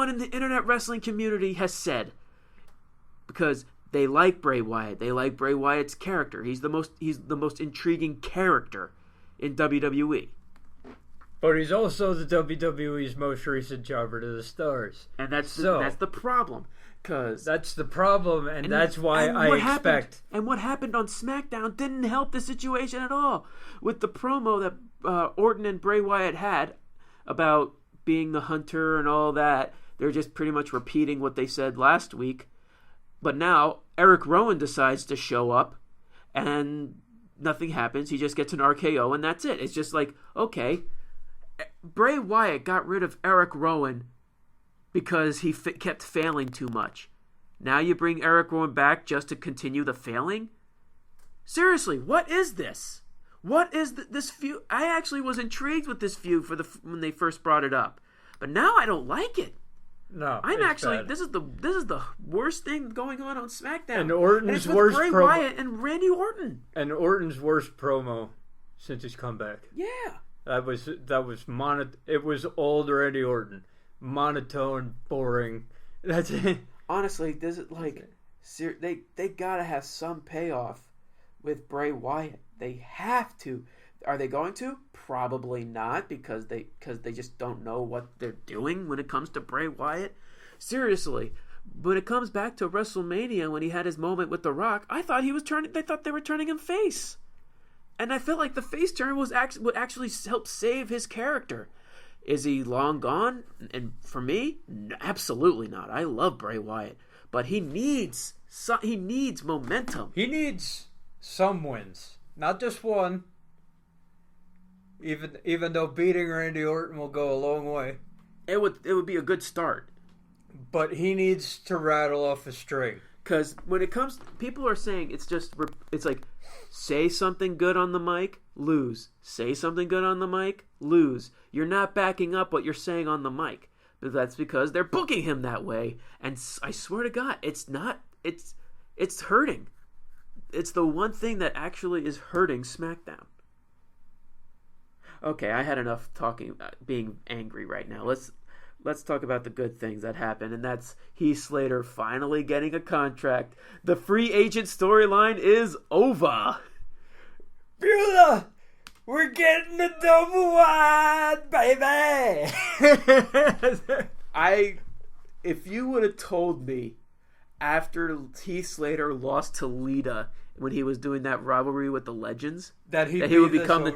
in the internet wrestling community has said. Because they like Bray Wyatt. They like Bray Wyatt's character. He's the most intriguing character in WWE. But he's also the WWE's most recent jobber to the stars. And that's the problem. That's the problem, and that's why I expect... And what happened on Smackdown didn't help the situation at all. With the promo that Orton and Bray Wyatt had about being the hunter and all that, they're just pretty much repeating what they said last week. But now, Eric Rowan decides to show up, and nothing happens. He just gets an RKO, and that's it. It's just like, okay... Bray Wyatt got rid of Eric Rowan because he kept failing too much. Now you bring Eric Rowan back just to continue the failing? Seriously, what is this? What is this feud? I actually was intrigued with this feud when they first brought it up, but now I don't like it. No, I'm actually bad. This is the worst thing going on SmackDown. And Orton's worst Bray Wyatt and Randy Orton. And Orton's worst promo since his comeback. Yeah. It was old Randy Orton, monotone, boring. That's it. Honestly, does it they gotta have some payoff with Bray Wyatt. They have to. Are they going to? Probably not, because they just don't know what they're doing when it comes to Bray Wyatt. Seriously, when it comes back to WrestleMania when he had his moment with The Rock, I thought they thought they were turning him face. And I felt like the face turn would actually help save his character. Is he long gone? And for me, absolutely not. I love Bray Wyatt, but he needs momentum. He needs some wins, not just one. Even though beating Randy Orton will go a long way, it would be a good start. But he needs to rattle off a string. Because when it comes, people are saying it's like, say something good on the mic, lose. Say something good on the mic, lose. You're not backing up what you're saying on the mic. But that's because they're booking him that way. And I swear to God, it's hurting. It's the one thing that actually is hurting SmackDown. Okay, I had enough talking, being angry right now. Let's talk about the good things that happened, and that's Heath Slater finally getting a contract. The free agent storyline is over. Beulah, we're getting a double wide, baby. If you would have told me after Heath Slater lost to Lita when he was doing that rivalry with the Legends, that he would become a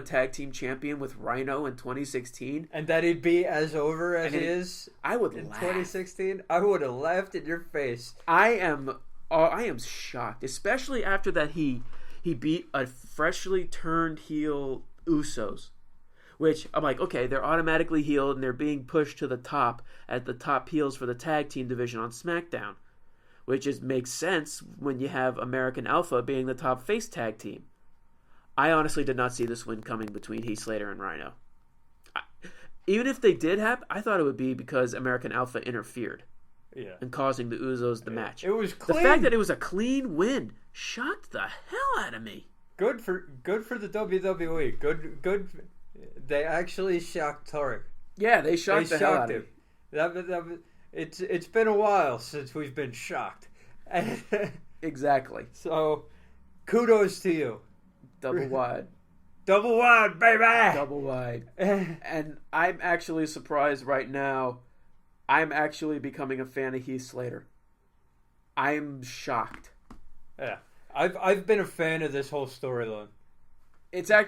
tag team champion with Rhino in 2016, and that he'd be as over as he is, I would in laugh. 2016. I would have laughed in your face. I am shocked, especially after that he beat a freshly turned heel Usos, which I'm like, okay, they're automatically healed and they're being pushed to the top at the top heels for the tag team division on SmackDown. Which makes sense when you have American Alpha being the top face tag team. I honestly did not see this win coming between Heath Slater and Rhino. Even if they did happen, I thought it would be because American Alpha interfered. Yeah. And causing the Usos the match. It was clean. The fact that it was a clean win shocked the hell out of me. Good for the WWE. Good. They actually shocked Tarek. Yeah, they shocked the hell out of him. It's been a while since we've been shocked. Exactly. So, kudos to you. Double wide. Double wide, baby! Double wide. And I'm actually surprised right now. I'm actually becoming a fan of Heath Slater. I'm shocked. Yeah. I've been a fan of this whole storyline. It's a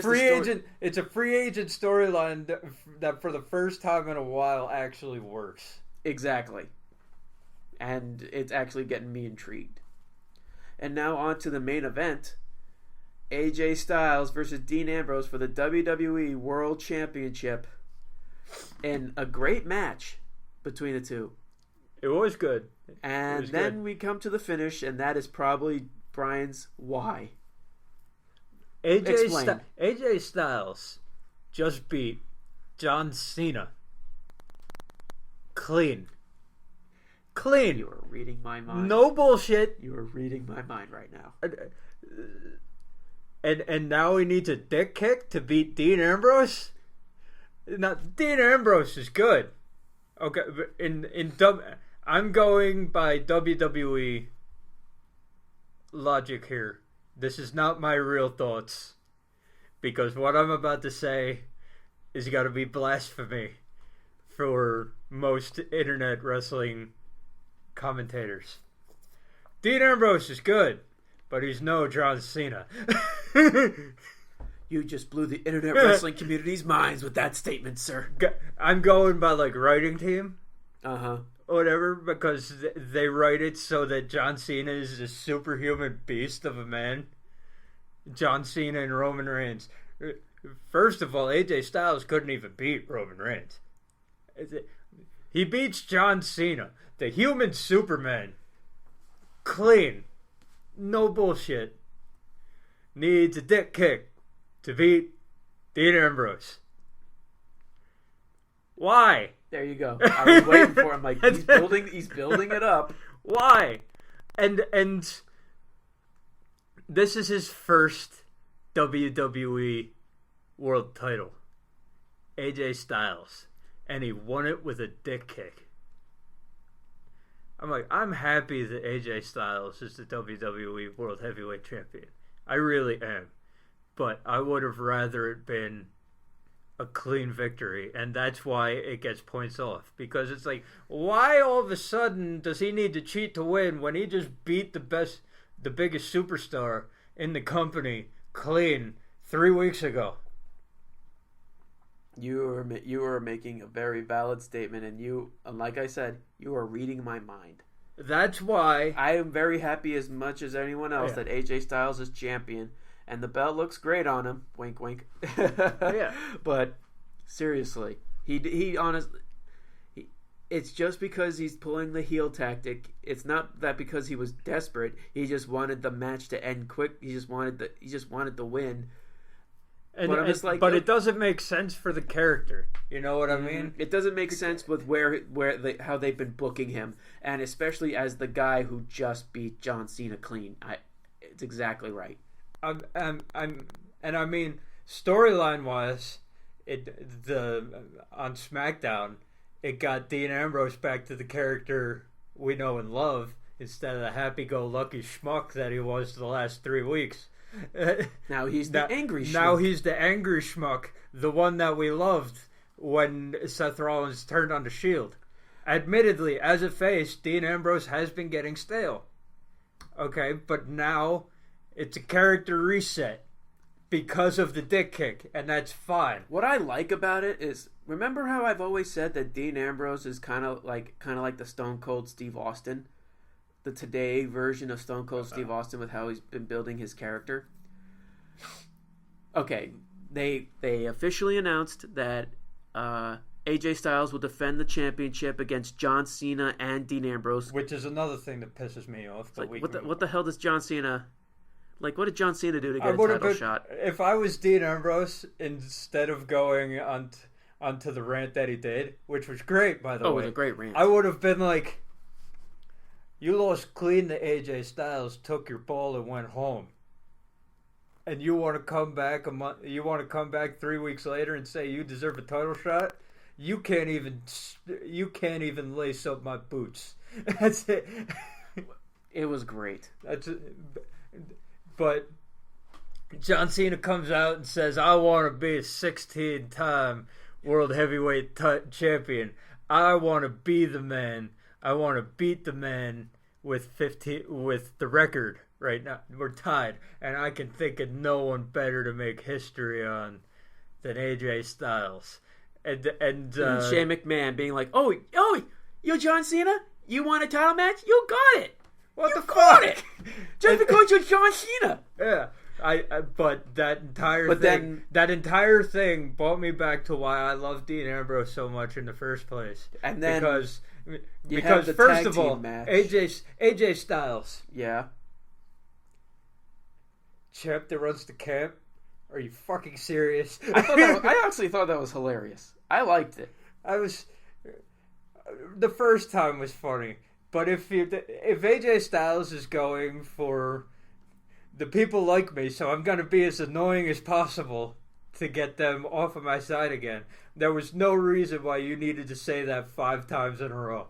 free agent storyline that for the first time in a while actually works. Exactly. And it's actually getting me intrigued. And now on to the main event. AJ Styles versus Dean Ambrose for the WWE World Championship. In a great match between the two. It was good. And then we come to the finish, and that is probably Brian's why. AJ Styles just beat John Cena. Clean. You are reading my mind. No bullshit. You are reading my mind right now. And now he needs a dick kick to beat Dean Ambrose? Now, Dean Ambrose is good. Okay, I'm going by WWE logic here. This is not my real thoughts. Because what I'm about to say is got to be blasphemy for most internet wrestling commentators. Dean Ambrose is good, but he's no John Cena. You just blew the internet wrestling community's minds with that statement, sir. I'm going by writing team. Uh-huh. Whatever, because they write it so that John Cena is a superhuman beast of a man. John Cena and Roman Reigns. First of all, AJ Styles couldn't even beat Roman Reigns. He beats John Cena, the human Superman. Clean. No bullshit. Needs a dick kick to beat Dean Ambrose. Why? There you go. I was waiting for him. He's building it up. Why? And this is his first WWE World title. AJ Styles. And he won it with a dick kick. I'm happy that AJ Styles is the WWE World Heavyweight Champion. I really am. But I would have rather it been a clean victory, and that's why it gets points off. Because it's why all of a sudden does he need to cheat to win when he just beat the biggest superstar in the company clean 3 weeks ago. You are making a very valid statement, and like I said, you are reading my mind. That's why I am very happy as much as anyone else that AJ Styles is champion, and the belt looks great on him. Wink, wink. Yeah. But seriously, he honestly, it's just because he's pulling the heel tactic. It's not that because he was desperate. He just wanted the match to end quick. He just wanted the win. But I'm just like, but it doesn't make sense for the character. You know what I mean? It doesn't make sense with how they've been booking him, and especially as the guy who just beat John Cena clean. It's exactly right. And I mean, storyline wise, on Smackdown, it got Dean Ambrose back to the character we know and love instead of the happy-go-lucky schmuck that he was the last 3 weeks. Now he's the angry schmuck. Now he's the angry schmuck, the one that we loved when Seth Rollins turned on the Shield. Admittedly, as a face, Dean Ambrose has been getting stale. Okay, but now it's a character reset because of the dick kick, and that's fine. What I like about it is, remember how I've always said that Dean Ambrose is kind of like the Stone Cold Steve Austin? The today version of Stone Cold Steve Austin with how he's been building his character. Okay, they officially announced that AJ Styles will defend the championship against John Cena and Dean Ambrose, which is another thing that pisses me off. But what the hell does John Cena? Like, what did John Cena do to get a title shot? If I was Dean Ambrose, instead of going onto the rant that he did, which was great by the way, it was a great rant. I would have been like, you lost clean to AJ Styles, took your ball and went home. And you want to come back you want to come back 3 weeks later and say you deserve a title shot? You can't even lace up my boots. That's it. It was great. But John Cena comes out and says, I want to be a 16-time World Heavyweight Champion. I want to be the man. I want to beat the man with the record right now. We're tied, and I can think of no one better to make history on than AJ Styles. And Shane McMahon being like, "Oh, you John Cena? You want a title match? You got it. What the got fuck? It. Just because you're John Cena." Yeah. But that entire thing brought me back to why I love Dean Ambrose so much in the first place. And then because first of all, AJ Styles, champ that runs the camp. Are you fucking serious? I actually thought that was hilarious. I liked it. The first time was funny, but if AJ Styles is going for the people like me, so I'm going to be as annoying as possible to get them off of my side again. There was no reason why you needed to say that 5 times in a row.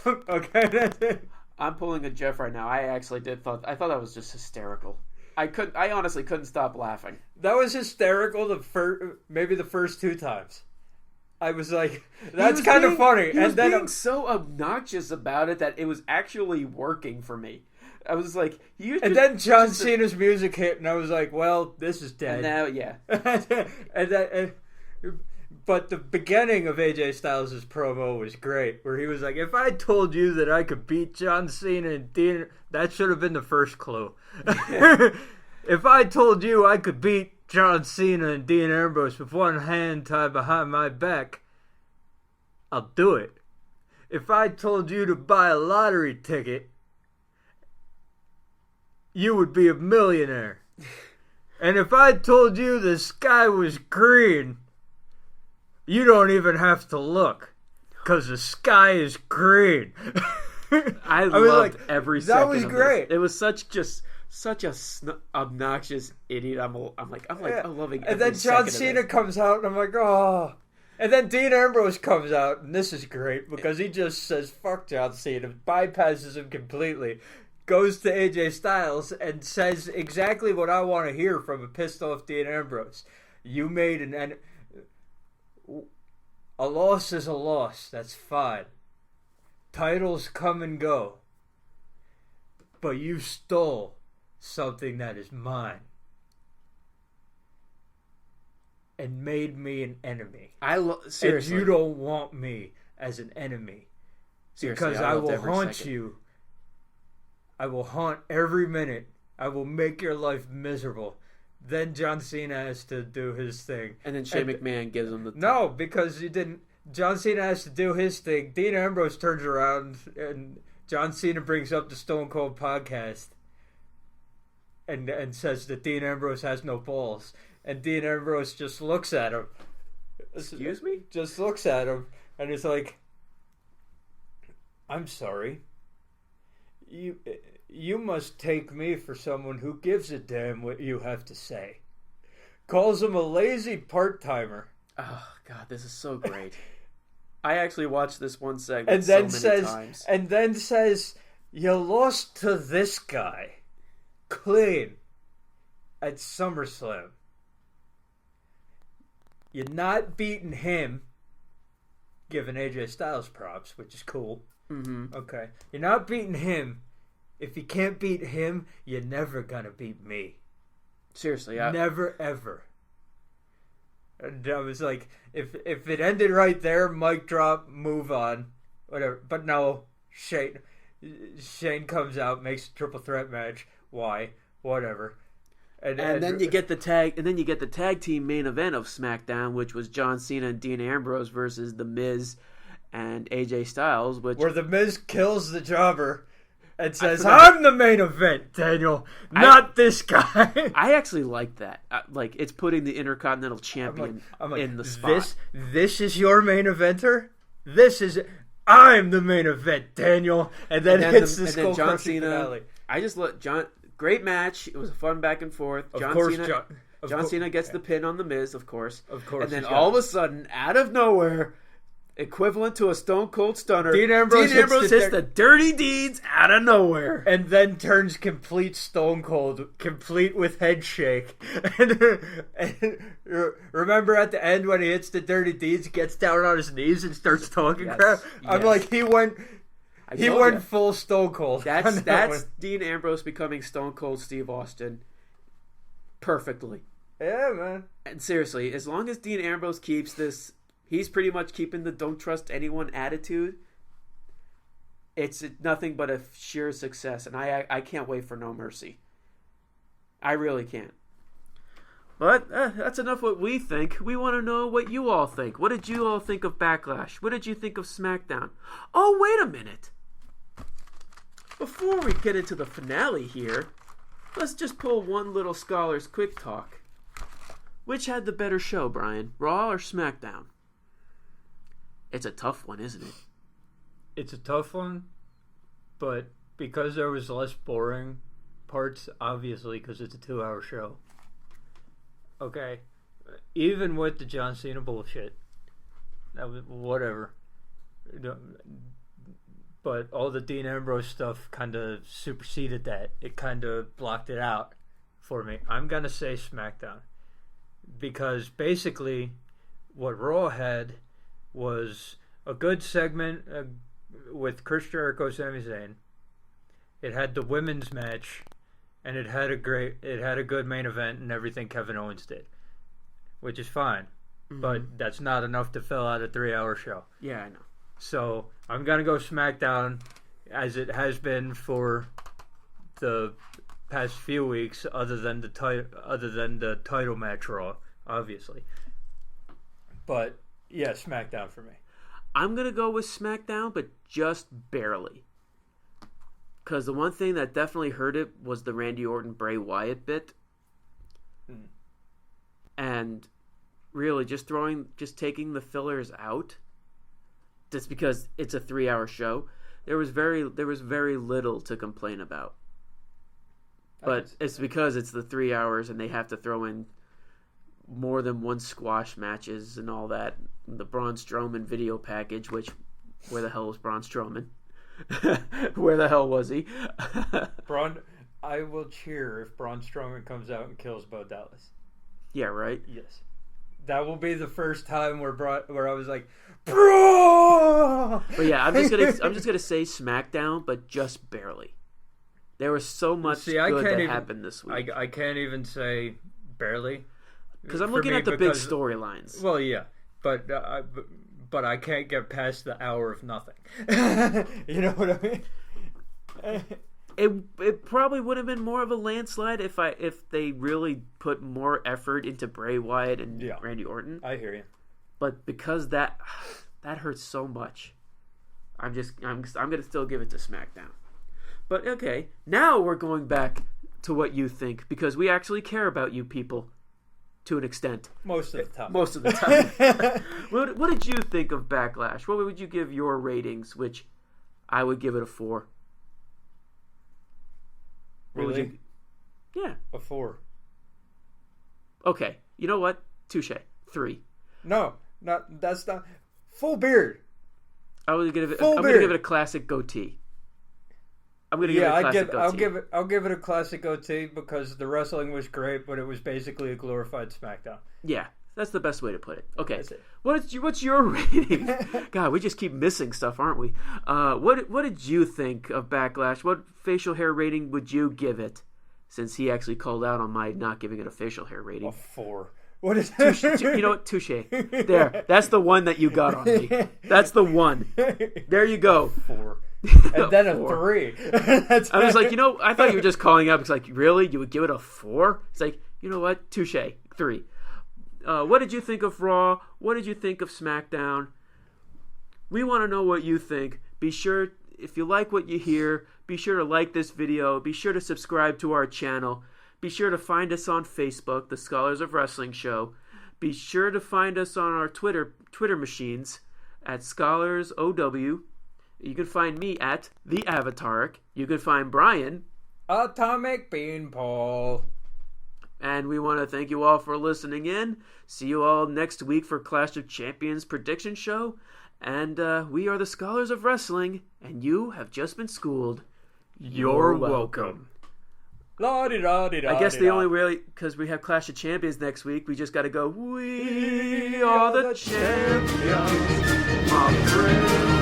Okay, that's it. I'm pulling a Jeff right now. I thought that was just hysterical. I honestly couldn't stop laughing. That was hysterical maybe the first 2 times. I was like, that's kind of funny. He was being so obnoxious about it that it was actually working for me. I was like, and then John Cena's music hit, and I was like, well, this is dead. And now, but the beginning of AJ Styles' promo was great, where he was like, if I told you that I could beat John Cena and Dean, that should have been the first clue. If I told you I could beat John Cena and Dean Ambrose with one hand tied behind my back, I'll do it. If I told you to buy a lottery ticket, you would be a millionaire. And if I told you the sky was green, you don't even have to look, because the sky is green. I loved every second. That was great. It was such a obnoxious idiot. I'm loving every And then John Cena comes out, and I'm like, oh. And then Dean Ambrose comes out, and this is great, because he just says, fuck John Cena, bypasses him completely, goes to AJ Styles, and says exactly what I want to hear from a pissed off Dean Ambrose. You made a loss is a loss. That's fine. Titles come and go. But you stole something that is mine and made me an enemy. Seriously. And you don't want me as an enemy. Seriously, because I will haunt you. I will haunt every minute. I will make your life miserable. Then John Cena has to do his thing. And then Shane McMahon gives him the... No, because you didn't... John Cena has to do his thing. Dean Ambrose turns around and John Cena brings up the Stone Cold podcast and says that Dean Ambrose has no balls. And Dean Ambrose just looks at him. Excuse me? Just looks at him and is like, I'm sorry. You must take me for someone who gives a damn what you have to say. Calls him a lazy part-timer. Oh, God, this is so great. I actually watched this one segment so many times. And then says, you lost to this guy. Clean. At SummerSlam. You're not beating him. Giving AJ Styles props, which is cool. Mm-hmm. Okay. You're not beating him. If you can't beat him, you're never gonna beat me. Seriously, never ever. And I was like, if it ended right there, mic drop, move on, whatever. But no, Shane comes out, makes a triple threat match. Why? Whatever. And then you get the tag team main event of SmackDown, which was John Cena and Dean Ambrose versus The Miz and AJ Styles, where The Miz kills the jobber. And says, I'm the main event, Daniel, not this guy. I actually like that. Like, it's putting the Intercontinental Champion in the spot. This is your main eventer? I'm the main event, Daniel. And then hits the skull crushing finale. I just look, great match. It was a fun back and forth. John Cena gets the pin on The Miz, of course. Of course. And then all of a sudden, out of nowhere... equivalent to a Stone Cold Stunner. Dean Ambrose hits the dirty deeds out of nowhere. And then turns complete Stone Cold, complete with head shake. And remember at the end when he hits the dirty deeds, gets down on his knees and starts talking crap? I'm like, he went full Stone Cold. That's Dean Ambrose becoming Stone Cold Steve Austin perfectly. Yeah, man. And seriously, as long as Dean Ambrose keeps this... He's pretty much keeping the don't trust anyone attitude. It's nothing but a sheer success. And I can't wait for No Mercy. I really can't. But that's enough what we think. We want to know what you all think. What did you all think of Backlash? What did you think of Smackdown? Oh, wait a minute. Before we get into the finale here, let's just pull one little Scholar's Quick Talk. Which had the better show, Brian? Raw or Smackdown? It's a tough one, isn't it? It's a tough one, but because there was less boring parts, obviously, because it's a 2-hour show. Okay, even with the John Cena bullshit, that was whatever. But all the Dean Ambrose stuff kind of superseded that. It kind of blocked it out for me. I'm gonna say SmackDown because basically, what Raw had was a good segment with Chris Jericho, Sami Zayn. It had the women's match, and it had a good main event and everything Kevin Owens did, which is fine. Mm-hmm. But that's not enough to fill out a 3-hour show. Yeah, I know. So I'm gonna go SmackDown, as it has been for the past few weeks, other than the title match Raw, obviously. But yeah, SmackDown for me. I'm going to go with SmackDown, but just barely. Because the one thing that definitely hurt it was the Randy Orton-Bray Wyatt bit. Mm. And really, just taking the fillers out, just because it's a 3-hour show, there was very little to complain about. But it's because it's the 3 hours and they have to throw in more than one squash matches and all that. The Braun Strowman video package, which, where the hell was Braun Strowman? Where the hell was he? I will cheer if Braun Strowman comes out and kills Bo Dallas. Yeah, right? Yes. That will be the first time where I was like, bro. But yeah, I'm just gonna say SmackDown, but just barely. There was so much good that happened this week. I can't even say barely. Because I'm looking at the big storylines. Well, yeah. But I can't get past the hour of nothing. You know what I mean? It probably would have been more of a landslide if they really put more effort into Bray Wyatt and Randy Orton. I hear you. But because that hurts so much, I'm gonna still give it to SmackDown. But okay, now we're going back to what you think because we actually care about you people to an extent. Most of the time. Most of the time. What did you think of Backlash? What would you give your ratings? Which I would give it a 4. Really? Yeah. A 4. Okay. You know what? Touche. 3. No, that's not full beard. I'm gonna give it a classic goatee. I'm gonna give it a classic goatee. I'll give it a classic goatee because the wrestling was great, but it was basically a glorified SmackDown. Yeah, that's the best way to put it. Okay, what's your rating? God, we just keep missing stuff, aren't we? What did you think of Backlash? What facial hair rating would you give it? Since he actually called out on my not giving it a facial hair rating. A 4. What is you know what? Touche. There. That's the one that you got on me. That's the one. There you go. 4. And then a 3. I was like, I thought you were just calling out. It's like, really? You would give it a 4? It's like, you know what? Touche. 3. What did you think of Raw? What did you think of SmackDown? We want to know what you think. Be sure, if you like what you hear, be sure to like this video. Be sure to subscribe to our channel. Be sure to find us on Facebook, The Scholars of Wrestling Show. Be sure to find us on our Twitter machines at ScholarsOW. You can find me at The Avataric. You can find Brian. Atomic Beanpole. And we want to thank you all for listening in. See you all next week for Clash of Champions prediction show. And we are the Scholars of Wrestling, and you have just been schooled. You're welcome. I guess the only way, because we have Clash of Champions next week, we just got to go, we are the champions. My friends.